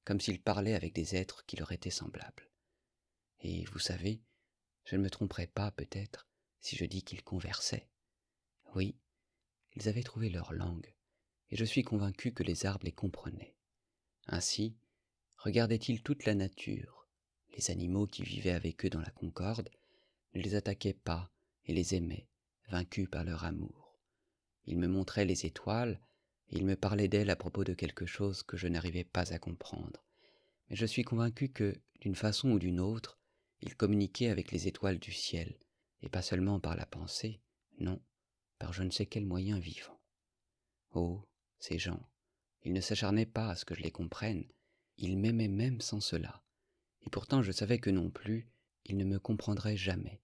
comme s'ils parlaient avec des êtres qui leur étaient semblables. Et vous savez, je ne me tromperai pas peut-être si je dis qu'ils conversaient, Oui, ils avaient trouvé leur langue, et je suis convaincu que les arbres les comprenaient. Ainsi, regardaient-ils toute la nature. Les animaux qui vivaient avec eux dans la concorde ne les attaquaient pas et les aimaient, vaincus par leur amour. Ils me montraient les étoiles, et ils me parlaient d'elles à propos de quelque chose que je n'arrivais pas à comprendre. Mais je suis convaincu que, d'une façon ou d'une autre, ils communiquaient avec les étoiles du ciel, et pas seulement par la pensée, non, par je ne sais quel moyen vivant. Oh, ces gens, ils ne s'acharnaient pas à ce que je les comprenne, ils m'aimaient même sans cela, et pourtant je savais que non plus, ils ne me comprendraient jamais,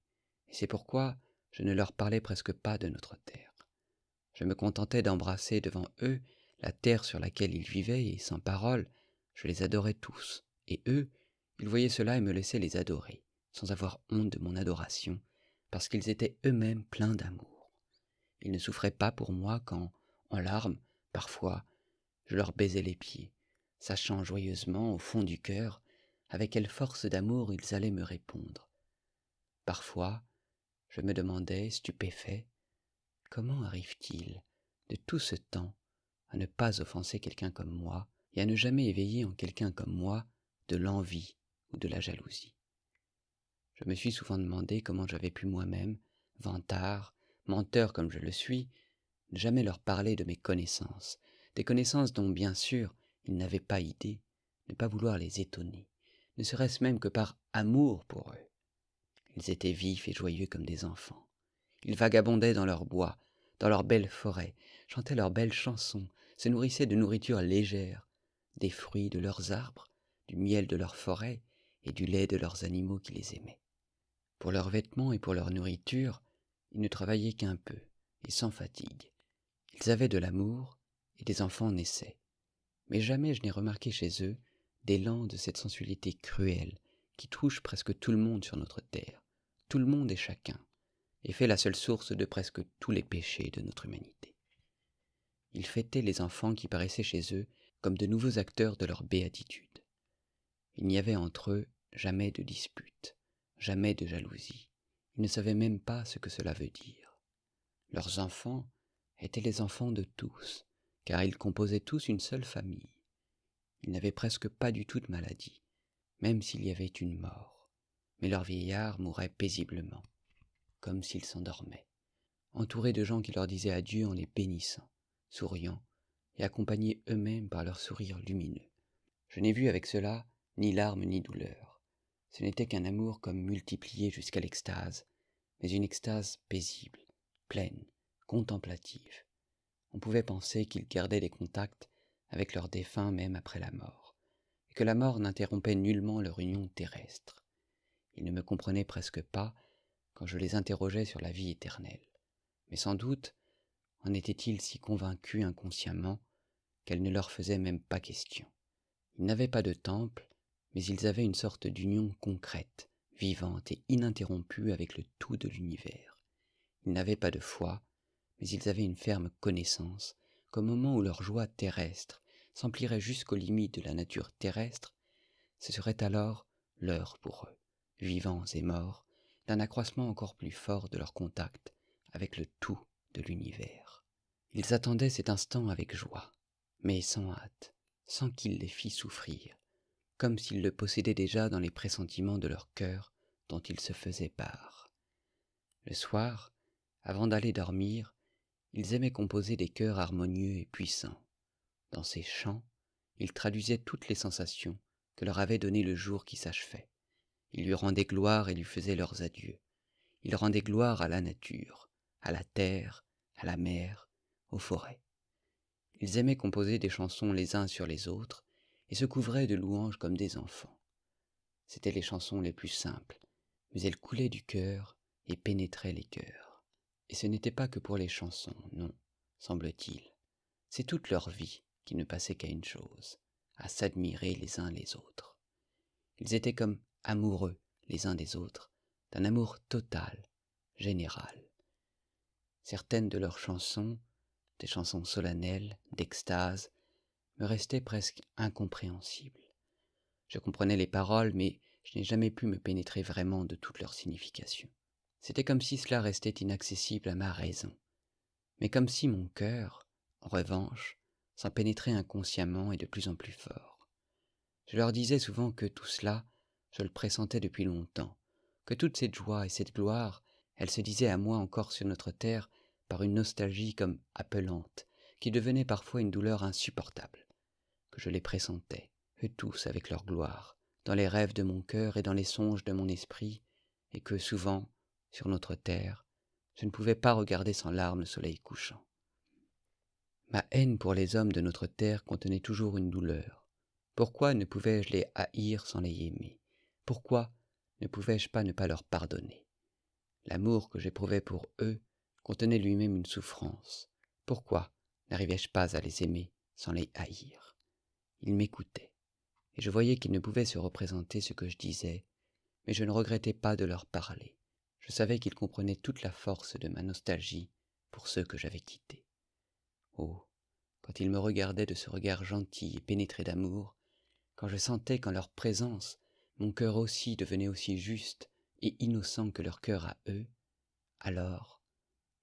et c'est pourquoi je ne leur parlais presque pas de notre terre. Je me contentais d'embrasser devant eux la terre sur laquelle ils vivaient, et sans parole, je les adorais tous, et eux, ils voyaient cela et me laissaient les adorer, sans avoir honte de mon adoration, parce qu'ils étaient eux-mêmes pleins d'amour. Ils ne souffraient pas pour moi quand, en larmes, parfois, je leur baisais les pieds, sachant joyeusement, au fond du cœur, avec quelle force d'amour ils allaient me répondre. Parfois, je me demandais, stupéfait, comment arrive-t-il, de tout ce temps, à ne pas offenser quelqu'un comme moi, et à ne jamais éveiller en quelqu'un comme moi de l'envie ou de la jalousie. Je me suis souvent demandé comment j'avais pu moi-même, vantard, menteur comme je le suis, ne jamais leur parler de mes connaissances, des connaissances dont, bien sûr, ils n'avaient pas idée, ne pas vouloir les étonner, ne serait-ce même que par amour pour eux. Ils étaient vifs et joyeux comme des enfants. Ils vagabondaient dans leurs bois, dans leurs belles forêts, chantaient leurs belles chansons, se nourrissaient de nourriture légère, des fruits de leurs arbres, du miel de leurs forêts et du lait de leurs animaux qui les aimaient. Pour leurs vêtements et pour leur nourriture, ils ne travaillaient qu'un peu, et sans fatigue. Ils avaient de l'amour, et des enfants naissaient. Mais jamais je n'ai remarqué chez eux d'élan de cette sensualité cruelle qui touche presque tout le monde sur notre terre, tout le monde et chacun, et fait la seule source de presque tous les péchés de notre humanité. Ils fêtaient les enfants qui paraissaient chez eux comme de nouveaux acteurs de leur béatitude. Il n'y avait entre eux jamais de dispute, jamais de jalousie. Ils ne savaient même pas ce que cela veut dire. Leurs enfants étaient les enfants de tous, car ils composaient tous une seule famille. Ils n'avaient presque pas du tout de maladie, même s'il y avait une mort. Mais leur vieillard mourait paisiblement, comme s'ils s'endormaient, entourés de gens qui leur disaient adieu en les bénissant, souriant, et accompagnés eux-mêmes par leur sourire lumineux. Je n'ai vu avec cela ni larmes ni douleur. Ce n'était qu'un amour comme multiplié jusqu'à l'extase, mais une extase paisible, pleine, contemplative. On pouvait penser qu'ils gardaient des contacts avec leurs défunts même après la mort, et que la mort n'interrompait nullement leur union terrestre. Ils ne me comprenaient presque pas quand je les interrogeais sur la vie éternelle, mais sans doute en étaient-ils si convaincus inconsciemment qu'elle ne leur faisait même pas question. Ils n'avaient pas de temple, mais ils avaient une sorte d'union concrète, vivante et ininterrompue avec le tout de l'univers. Ils n'avaient pas de foi, mais ils avaient une ferme connaissance qu'au moment où leur joie terrestre s'emplirait jusqu'aux limites de la nature terrestre, ce serait alors l'heure pour eux, vivants et morts, d'un accroissement encore plus fort de leur contact avec le tout de l'univers. Ils attendaient cet instant avec joie, mais sans hâte, sans qu'il les fît souffrir, comme s'ils le possédaient déjà dans les pressentiments de leur cœur dont ils se faisaient part. Le soir, avant d'aller dormir, ils aimaient composer des chœurs harmonieux et puissants. Dans ces chants, ils traduisaient toutes les sensations que leur avait données le jour qui s'achevait. Ils lui rendaient gloire et lui faisaient leurs adieux. Ils rendaient gloire à la nature, à la terre, à la mer, aux forêts. Ils aimaient composer des chansons les uns sur les autres et se couvraient de louanges comme des enfants. C'étaient les chansons les plus simples, mais elles coulaient du cœur et pénétraient les cœurs. Et ce n'était pas que pour les chansons, non, semble-t-il. C'est toute leur vie qui ne passait qu'à une chose, à s'admirer les uns les autres. Ils étaient comme amoureux les uns des autres, d'un amour total, général. Certaines de leurs chansons, des chansons solennelles, d'extase, me restaient presque incompréhensibles. Je comprenais les paroles, mais je n'ai jamais pu me pénétrer vraiment de toute leur signification. C'était comme si cela restait inaccessible à ma raison. mais comme si mon cœur, en revanche, s'en pénétrait inconsciemment et de plus en plus fort. Je leur disais souvent que tout cela, je le pressentais depuis longtemps, que toute cette joie et cette gloire, elle se disait à moi encore sur notre terre par une nostalgie comme appelante, qui devenait parfois une douleur insupportable, que je les pressentais, eux tous avec leur gloire, dans les rêves de mon cœur et dans les songes de mon esprit, et que souvent, sur notre terre, je ne pouvais pas regarder sans larmes le soleil couchant. Ma haine pour les hommes de notre terre contenait toujours une douleur. Pourquoi ne pouvais-je les haïr sans les aimer? Pourquoi ne pouvais-je pas ne pas leur pardonner? L'amour que j'éprouvais pour eux contenait lui-même une souffrance. Pourquoi n'arrivais-je pas à les aimer sans les haïr? Ils m'écoutaient, et je voyais qu'ils ne pouvaient se représenter ce que je disais, mais je ne regrettais pas de leur parler. Je savais qu'ils comprenaient toute la force de ma nostalgie pour ceux que j'avais quittés. Oh, quand ils me regardaient de ce regard gentil et pénétré d'amour, quand je sentais qu'en leur présence, mon cœur aussi devenait aussi juste et innocent que leur cœur à eux, alors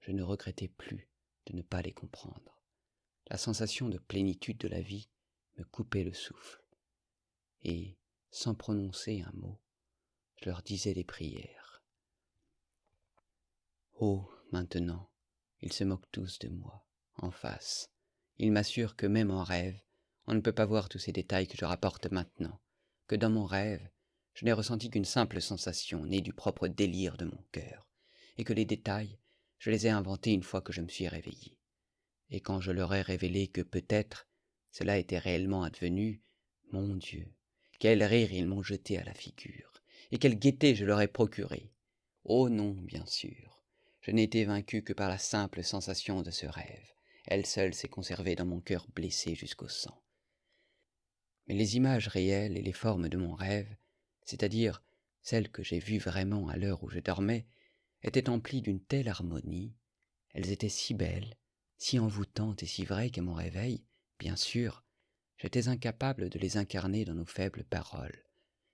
je ne regrettais plus de ne pas les comprendre. La sensation de plénitude de la vie me coupait le souffle, et, sans prononcer un mot, je leur disais des prières. Oh, maintenant, ils se moquent tous de moi, en face. Ils m'assurent que même en rêve, on ne peut pas voir tous ces détails que je rapporte maintenant, que dans mon rêve, je n'ai ressenti qu'une simple sensation née du propre délire de mon cœur, et que les détails, je les ai inventés une fois que je me suis réveillé. Et quand je leur ai révélé que peut-être cela était réellement advenu, mon Dieu, quel rire ils m'ont jeté à la figure, et quelle gaieté je leur ai procurée. Oh non, bien sûr, je n'ai été vaincu que par la simple sensation de ce rêve. Elle seule s'est conservée dans mon cœur blessé jusqu'au sang. Mais les images réelles et les formes de mon rêve, c'est-à-dire celles que j'ai vues vraiment à l'heure où je dormais, étaient emplies d'une telle harmonie, elles étaient si belles, si envoûtantes et si vraies qu'à mon réveil, bien sûr, j'étais incapable de les incarner dans nos faibles paroles,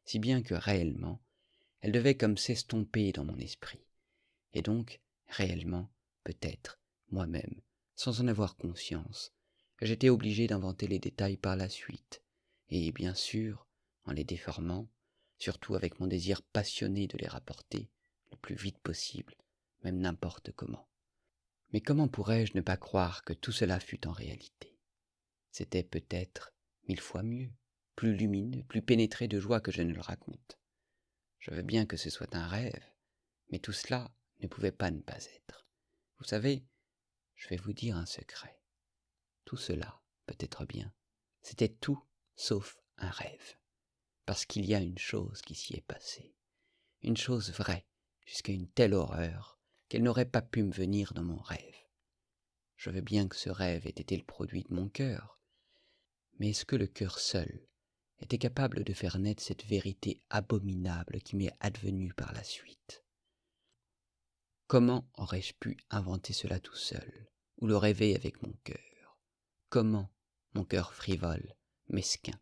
si bien que réellement, elles devaient comme s'estomper dans mon esprit, et donc, réellement, peut-être, moi-même, sans en avoir conscience, j'étais obligé d'inventer les détails par la suite, et bien sûr, en les déformant, surtout avec mon désir passionné de les rapporter, le plus vite possible, même n'importe comment. Mais comment pourrais-je ne pas croire que tout cela fût en réalité? C'était peut-être 1000 fois mieux, plus lumineux, plus pénétré de joie que je ne le raconte. Je veux bien que ce soit un rêve, mais tout cela ne pouvait pas ne pas être. Vous savez, je vais vous dire un secret. Tout cela, peut-être bien, c'était tout sauf un rêve. Parce qu'il y a une chose qui s'y est passée. Une chose vraie, jusqu'à une telle horreur, qu'elle n'aurait pas pu me venir dans mon rêve. Je veux bien que ce rêve ait été le produit de mon cœur, mais est-ce que le cœur seul était capable de faire naître cette vérité abominable qui m'est advenue par la suite? Comment aurais-je pu inventer cela tout seul, ou le rêver avec mon cœur? Comment mon cœur frivole, mesquin,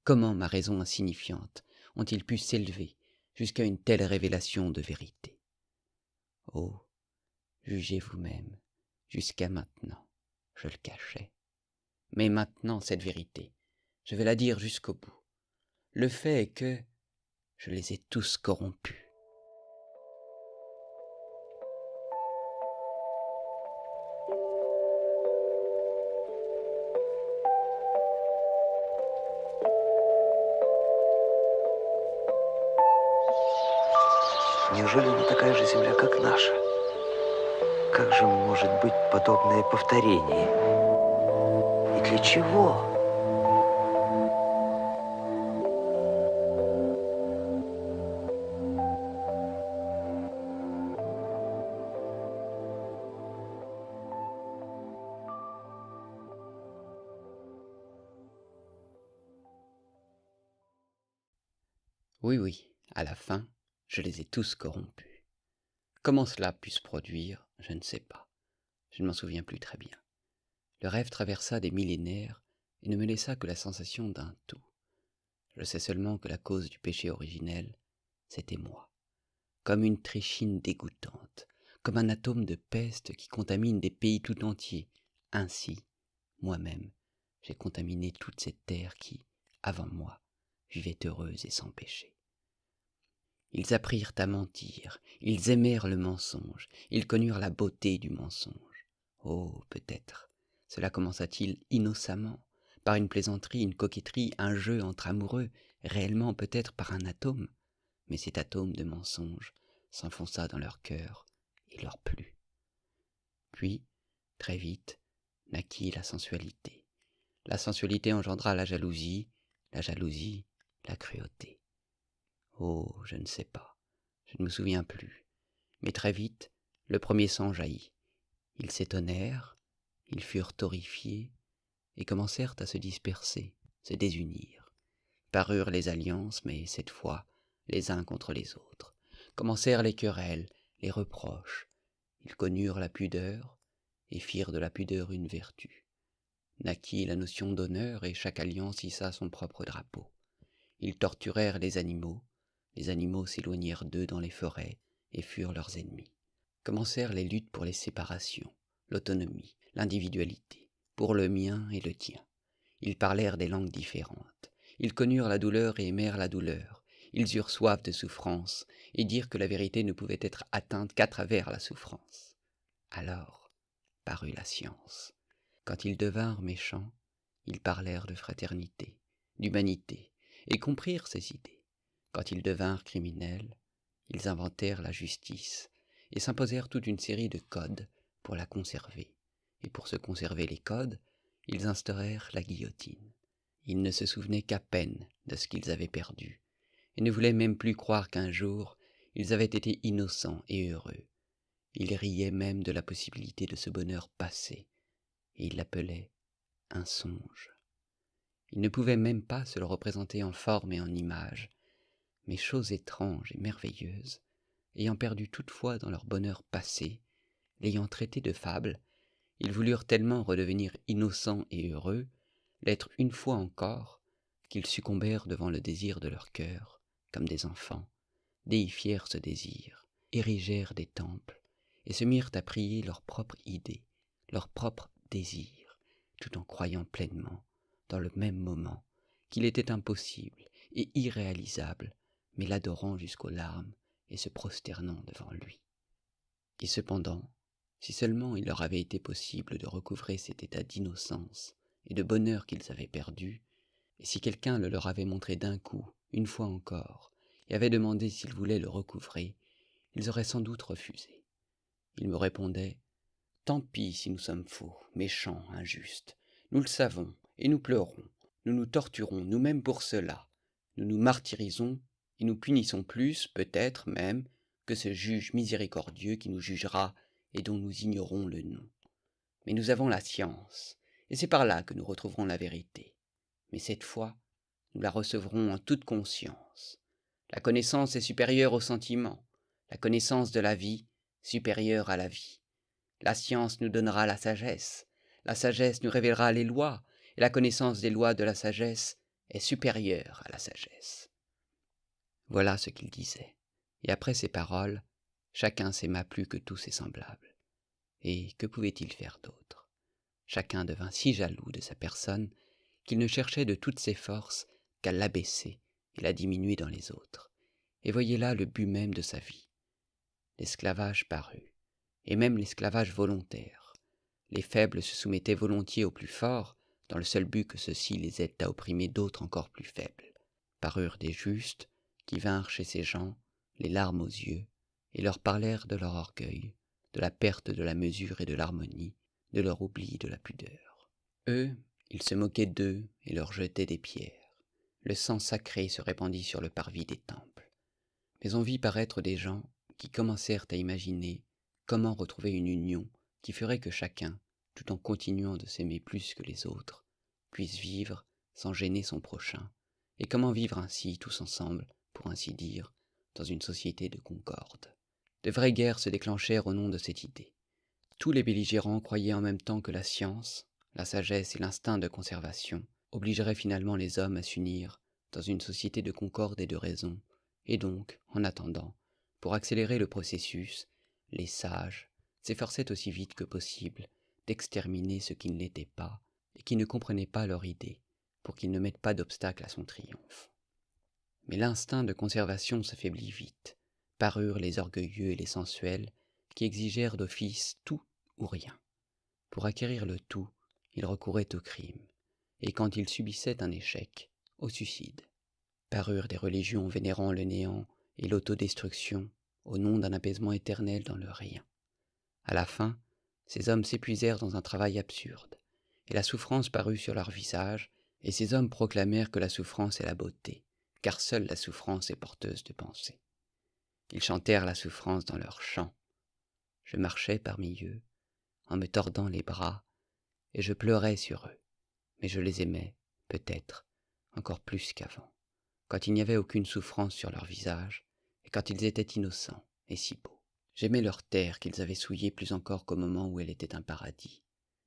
comment ma raison insignifiante ont-ils pu s'élever jusqu'à une telle révélation de vérité? Oh, jugez vous-même, jusqu'à maintenant, je le cachais. Mais maintenant, cette vérité, je vais la dire jusqu'au bout. Le fait est que je les ai tous corrompus. Неужели она такая же земля, как наша? Как же может быть подобное повторение? И для чего? Oui, oui, à la fin, je les ai tous corrompus. Comment cela put se produire, je ne sais pas. Je ne m'en souviens plus très bien. Le rêve traversa des millénaires et ne me laissa que la sensation d'un tout. Je sais seulement que la cause du péché originel, c'était moi. Comme une trichine dégoûtante, comme un atome de peste qui contamine des pays tout entiers. Ainsi, moi-même, j'ai contaminé toute cette terre qui, avant moi, vivait heureuse et sans péché. Ils apprirent à mentir, ils aimèrent le mensonge, ils connurent la beauté du mensonge. Oh, peut-être, cela commença-t-il innocemment, par une plaisanterie, une coquetterie, un jeu entre amoureux, réellement peut-être par un atome, mais cet atome de mensonge s'enfonça dans leur cœur et leur plut. Puis, très vite, naquit la sensualité. La sensualité engendra la jalousie, la cruauté. Oh, je ne sais pas, je ne me souviens plus, mais très vite, le premier sang jaillit. Ils s'étonnèrent, ils furent horrifiés, et commencèrent à se disperser, se désunir. Parurent les alliances, mais cette fois, les uns contre les autres. Commencèrent les querelles, les reproches. Ils connurent la pudeur, et firent de la pudeur une vertu. Naquit la notion d'honneur, et chaque alliance hissa son propre drapeau. Ils torturèrent les animaux s'éloignèrent d'eux dans les forêts, et furent leurs ennemis. Commencèrent les luttes pour les séparations, l'autonomie, l'individualité, pour le mien et le tien. Ils parlèrent des langues différentes. Ils connurent la douleur et aimèrent la douleur. Ils eurent soif de souffrance, et dirent que la vérité ne pouvait être atteinte qu'à travers la souffrance. Alors parut la science. Quand ils devinrent méchants, ils parlèrent de fraternité, d'humanité, et comprirent ces idées. Quand ils devinrent criminels, ils inventèrent la justice, et s'imposèrent toute une série de codes pour la conserver. Et pour se conserver les codes, ils instaurèrent la guillotine. Ils ne se souvenaient qu'à peine de ce qu'ils avaient perdu, et ne voulaient même plus croire qu'un jour, ils avaient été innocents et heureux. Ils riaient même de la possibilité de ce bonheur passé, et ils l'appelaient un songe. Ils ne pouvaient même pas se le représenter en forme et en image, mais chose étrange et merveilleuse, ayant perdu toutefois dans leur bonheur passé, l'ayant traité de fable, ils voulurent tellement redevenir innocents et heureux, l'être une fois encore, qu'ils succombèrent devant le désir de leur cœur, comme des enfants, déifièrent ce désir, érigèrent des temples, et se mirent à prier leur propre idée, leur propre désir, tout en croyant pleinement, dans le même moment, qu'il était impossible et irréalisable, mais l'adorant jusqu'aux larmes et se prosternant devant lui. Et cependant, si seulement il leur avait été possible de recouvrer cet état d'innocence et de bonheur qu'ils avaient perdu, et si quelqu'un le leur avait montré d'un coup, une fois encore, et avait demandé s'ils voulaient le recouvrer, ils auraient sans doute refusé. Ils me répondaient « Tant pis si nous sommes faux, méchants, injustes. Nous le savons, et nous pleurons. Nous nous torturons nous-mêmes pour cela. Nous nous martyrisons, et nous punissons plus, peut-être même, que ce juge miséricordieux qui nous jugera et dont nous ignorons le nom. Mais nous avons la science, et c'est par là que nous retrouverons la vérité. Mais cette fois, nous la recevrons en toute conscience. La connaissance est supérieure au sentiment, la connaissance de la vie supérieure à la vie. La science nous donnera la sagesse nous révélera les lois, et la connaissance des lois de la sagesse est supérieure à la sagesse. » Voilà ce qu'il disait, et après ces paroles, chacun s'aima plus que tous ses semblables. Et que pouvait-il faire d'autre? Chacun devint si jaloux de sa personne qu'il ne cherchait de toutes ses forces qu'à l'abaisser et la diminuer dans les autres. Et voyez là le but même de sa vie. L'esclavage parut, et même l'esclavage volontaire. Les faibles se soumettaient volontiers aux plus forts, dans le seul but que ceux-ci les aident à opprimer d'autres encore plus faibles. Parurent des justes, qui vinrent chez ces gens, les larmes aux yeux, et leur parlèrent de leur orgueil, de la perte de la mesure et de l'harmonie, de leur oubli de la pudeur. Eux, ils se moquaient d'eux et leur jetaient des pierres. Le sang sacré se répandit sur le parvis des temples. Mais on vit paraître des gens qui commencèrent à imaginer comment retrouver une union qui ferait que chacun, tout en continuant de s'aimer plus que les autres, puisse vivre sans gêner son prochain, et comment vivre ainsi tous ensemble, pour ainsi dire, dans une société de concorde. De vraies guerres se déclenchèrent au nom de cette idée. Tous les belligérants croyaient en même temps que la science, la sagesse et l'instinct de conservation obligeraient finalement les hommes à s'unir dans une société de concorde et de raison, et donc, en attendant, pour accélérer le processus, les sages, s'efforçaient aussi vite que possible d'exterminer ceux qui ne l'étaient pas et qui ne comprenaient pas leur idée, pour qu'ils ne mettent pas d'obstacle à son triomphe. Mais l'instinct de conservation s'affaiblit vite. Parurent les orgueilleux et les sensuels qui exigèrent d'office tout ou rien. Pour acquérir le tout, ils recouraient au crime, et quand ils subissaient un échec, au suicide. Parurent des religions vénérant le néant et l'autodestruction au nom d'un apaisement éternel dans le rien. À la fin, ces hommes s'épuisèrent dans un travail absurde, et la souffrance parut sur leurs visages, et ces hommes proclamèrent que la souffrance est la beauté, car seule la souffrance est porteuse de pensée. Ils chantèrent la souffrance dans leurs chants. Je marchais parmi eux, en me tordant les bras, et je pleurais sur eux, mais je les aimais, peut-être, encore plus qu'avant, quand il n'y avait aucune souffrance sur leurs visages, et quand ils étaient innocents et si beaux. J'aimais leur terre qu'ils avaient souillée plus encore qu'au moment où elle était un paradis,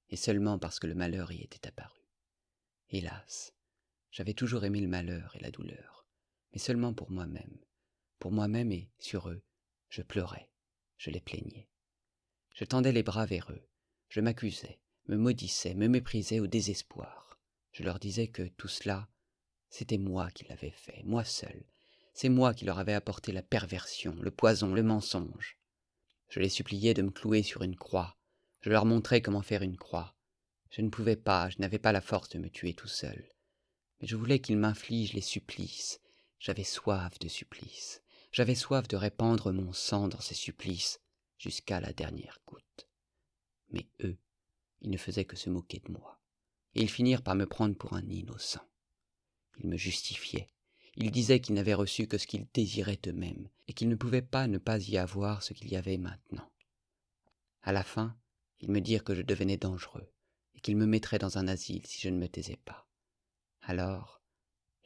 et seulement parce que le malheur y était apparu. Hélas, j'avais toujours aimé le malheur et la douleur, mais seulement pour moi-même et, sur eux, je pleurais, je les plaignais. Je tendais les bras vers eux, je m'accusais, me maudissais, me méprisais au désespoir. Je leur disais que tout cela, c'était moi qui l'avais fait, moi seul. C'est moi qui leur avais apporté la perversion, le poison, le mensonge. Je les suppliais de me clouer sur une croix. Je leur montrais comment faire une croix. Je ne pouvais pas, je n'avais pas la force de me tuer tout seul. Mais je voulais qu'ils m'infligent les supplices. J'avais soif de supplices. J'avais soif de répandre mon sang dans ces supplices jusqu'à la dernière goutte. Mais eux, ils ne faisaient que se moquer de moi. Et ils finirent par me prendre pour un innocent. Ils me justifiaient. Ils disaient qu'ils n'avaient reçu que ce qu'ils désiraient eux-mêmes, et qu'ils ne pouvaient pas ne pas y avoir ce qu'il y avait maintenant. À la fin, ils me dirent que je devenais dangereux, et qu'ils me mettraient dans un asile si je ne me taisais pas. Alors,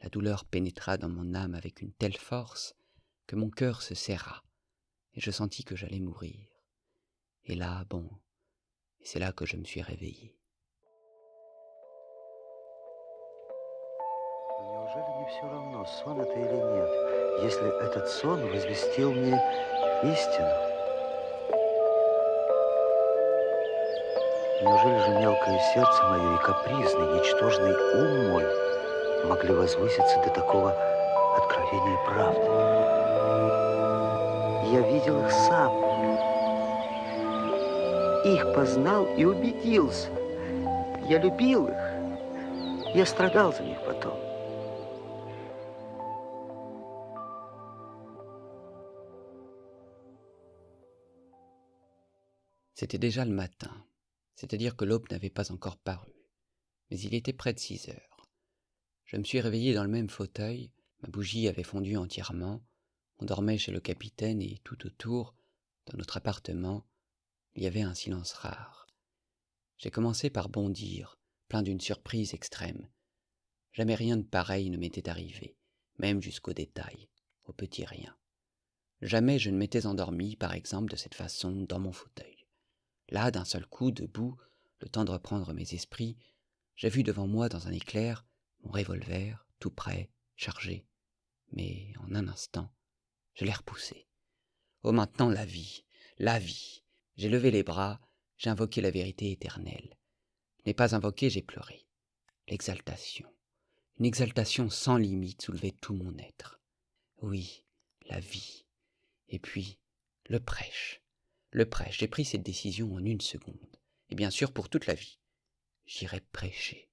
la douleur pénétra dans mon âme avec une telle force que mon cœur se serra, et je sentis que j'allais mourir. Et là, et c'est là que je me suis réveillé. Неужели не все равно, сон это или нет, если этот сон возвестил мне истину? Неужели же мелкое сердце мое и капризный, ничтожный ум мой могли возвыситься до такого откровения правды? Я видел их сам, их познал и убедился. Я любил их, я страдал за них потом. C'était déjà le matin, c'est-à-dire que l'aube n'avait pas encore paru, mais il était près de 6 heures. Je me suis réveillé dans le même fauteuil, ma bougie avait fondu entièrement, on dormait chez le capitaine et tout autour, dans notre appartement, il y avait un silence rare. J'ai commencé par bondir, plein d'une surprise extrême. Jamais rien de pareil ne m'était arrivé, même jusqu'au détail, au petit rien. Jamais je ne m'étais endormi, par exemple, de cette façon, dans mon fauteuil. Là, d'un seul coup, debout, le temps de reprendre mes esprits, j'ai vu devant moi, dans un éclair, mon revolver, tout prêt, chargé. Mais en un instant, je l'ai repoussé. Oh, maintenant, la vie, la vie. J'ai levé les bras, j'ai invoqué la vérité éternelle. Je n'ai pas invoqué, j'ai pleuré. L'exaltation. Une exaltation sans limite soulevait tout mon être. Oui, la vie. Et puis, le prêche. Le prêche, j'ai pris cette décision en 1 seconde. Et bien sûr, pour toute la vie. J'irai prêcher.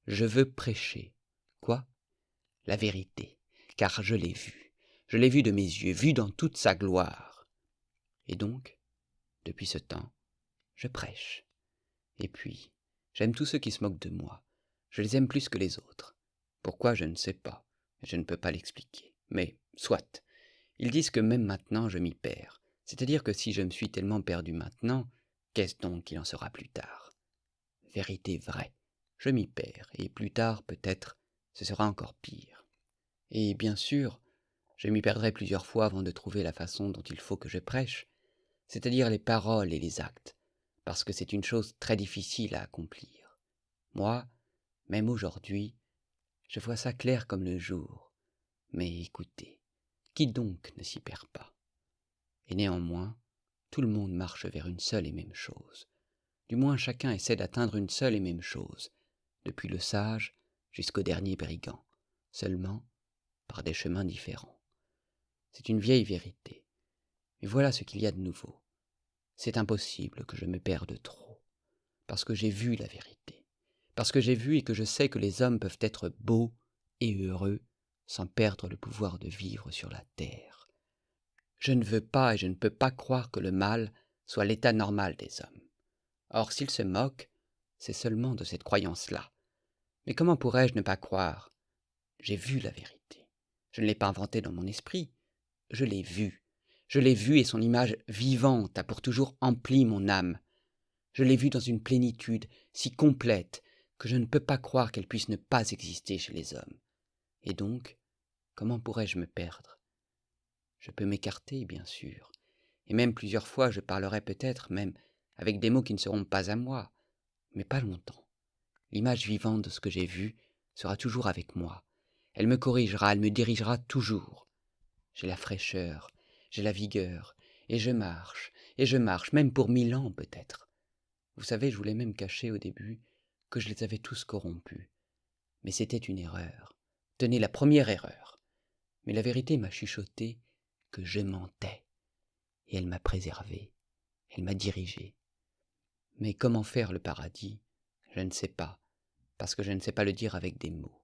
Je veux prêcher. Quoi? La vérité. Car je l'ai vue. Je l'ai vue de mes yeux, vue dans toute sa gloire. Et donc, depuis ce temps, je prêche. Et puis, j'aime tous ceux qui se moquent de moi. Je les aime plus que les autres. Pourquoi, je ne sais pas. Je ne peux pas l'expliquer. Mais, soit. Ils disent que même maintenant, je m'y perds. C'est-à-dire que si je me suis tellement perdu maintenant, qu'est-ce donc qu'il en sera plus tard? Vérité vraie, je m'y perds, et plus tard, peut-être, ce sera encore pire. Et bien sûr, je m'y perdrai plusieurs fois avant de trouver la façon dont il faut que je prêche, c'est-à-dire les paroles et les actes, parce que c'est une chose très difficile à accomplir. Moi, même aujourd'hui, je vois ça clair comme le jour. Mais écoutez, qui donc ne s'y perd pas? Et néanmoins, tout le monde marche vers une seule et même chose. Du moins chacun essaie d'atteindre une seule et même chose, depuis le sage jusqu'au dernier brigand, seulement par des chemins différents. C'est une vieille vérité. Mais voilà ce qu'il y a de nouveau. C'est impossible que je me perde trop, parce que j'ai vu la vérité, parce que j'ai vu et que je sais que les hommes peuvent être beaux et heureux sans perdre le pouvoir de vivre sur la terre. Je ne veux pas et je ne peux pas croire que le mal soit l'état normal des hommes. Or, s'ils se moquent, c'est seulement de cette croyance-là. Mais comment pourrais-je ne pas croire? J'ai vu la vérité. Je ne l'ai pas inventée dans mon esprit. Je l'ai vue. Je l'ai vue et son image vivante a pour toujours empli mon âme. Je l'ai vue dans une plénitude si complète que je ne peux pas croire qu'elle puisse ne pas exister chez les hommes. Et donc, comment pourrais-je me perdre? Je peux m'écarter, bien sûr, et même plusieurs fois je parlerai peut-être même avec des mots qui ne seront pas à moi, mais pas longtemps. L'image vivante de ce que j'ai vu sera toujours avec moi. Elle me corrigera, elle me dirigera toujours. J'ai la fraîcheur, j'ai la vigueur, et je marche, même pour 1000 ans peut-être. Vous savez, je voulais même cacher au début que je les avais tous corrompus. Mais c'était une erreur. Tenez, la première erreur. Mais la vérité m'a chuchoté que je mentais. Et elle m'a préservé, elle m'a dirigé. Mais comment faire le paradis? Je ne sais pas, parce que je ne sais pas le dire avec des mots.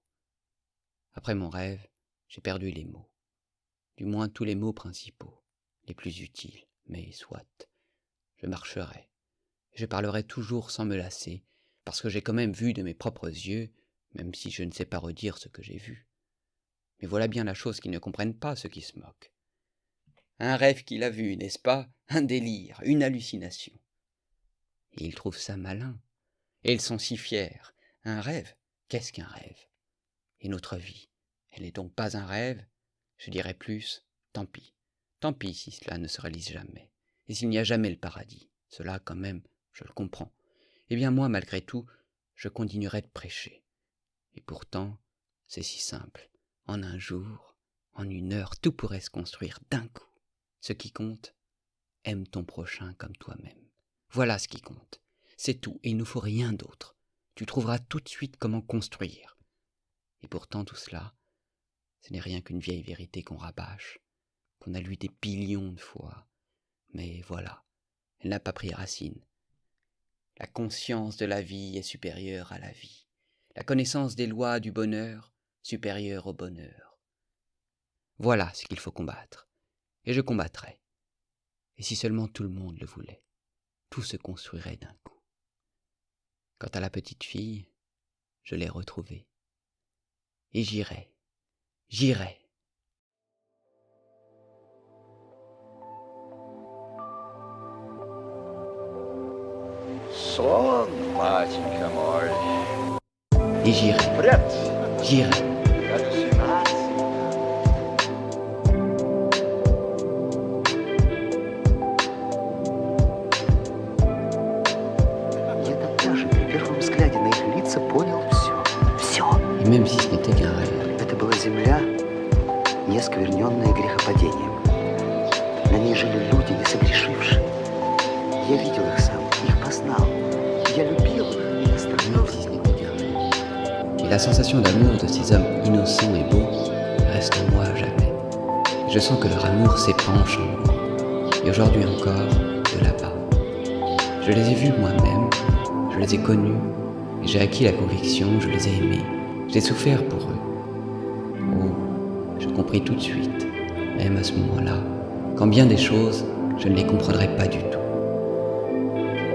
Après mon rêve, j'ai perdu les mots. Du moins tous les mots principaux, les plus utiles, mais soit. Je marcherai. Je parlerai toujours sans me lasser, parce que j'ai quand même vu de mes propres yeux, même si je ne sais pas redire ce que j'ai vu. Mais voilà bien la chose qu'ils ne comprennent pas, ceux qui se moquent. Un rêve qu'il a vu, n'est-ce pas? Un délire, une hallucination. Et ils trouvent ça malin. Et ils sont si fiers. Un rêve? Qu'est-ce qu'un rêve? Et notre vie, elle n'est donc pas un rêve? Je dirais plus, tant pis. Tant pis si cela ne se réalise jamais. Et s'il n'y a jamais le paradis. Cela, quand même, je le comprends. Eh bien moi, malgré tout, je continuerai de prêcher. Et pourtant, c'est si simple. En un jour, en une heure, tout pourrait se construire d'un coup. Ce qui compte, aime ton prochain comme toi-même. Voilà ce qui compte. C'est tout, et il ne faut rien d'autre. Tu trouveras tout de suite comment construire. Et pourtant tout cela, ce n'est rien qu'une vieille vérité qu'on rabâche, qu'on a lue des billions de fois. Mais voilà, elle n'a pas pris racine. La conscience de la vie est supérieure à la vie. La connaissance des lois du bonheur supérieure au bonheur. Voilà ce qu'il faut combattre. Et je combattrai. Et si seulement tout le monde le voulait, tout se construirait d'un coup. Quant à la petite fille, je l'ai retrouvée. Et j'irai. Сон, батенька мой. Et j'irai. Галлюцинации. Я тогда же при первом взгляде на их лица понял все. Все. Et même si ce n'était qu'un rêve, Это была земля, не оскверненная грехопадением. На ней жили люди, не согрешившие. Я видел их сам, их познал. Я любил их и même оставил si ce n'était qu'un rêve. Et la sensation d'amour de ces hommes innocents et beaux reste en moi à jamais. Je sens que leur amour s'épanche en moi. Et aujourd'hui encore, de là-bas. Je les ai vus moi-même, je les ai connus, et j'ai acquis la conviction, je les ai aimés. J'ai souffert pour eux. Oh, je compris tout de suite, même à ce moment-là, qu'en bien des choses, je ne les comprendrais pas du tout.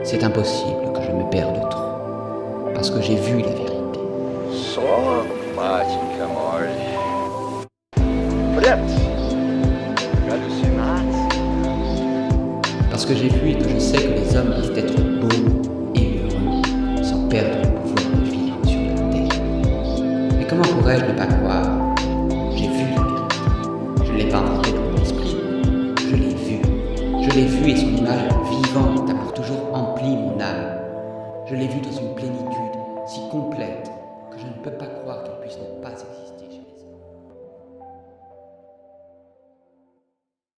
C'est impossible que je me perde trop, parce que j'ai vu la vérité. Сон, батенька мой. Бред. Галлюцинации. Parce que j'ai vu et que je sais que les hommes peuvent être beaux et heureux, sans perdre le pouvoir de vivre sur la terre. Mais comment pourrais-je ne pas croire? J'ai vu la vérité. Je ne l'ai pas inventée dans mon esprit. Je l'ai vue. Je l'ai vue et son image vivante a pour toujours empli mon âme. Je l'ai vue dans une plénitude si complète que je ne peux pas croire qu'elle puisse ne pas exister.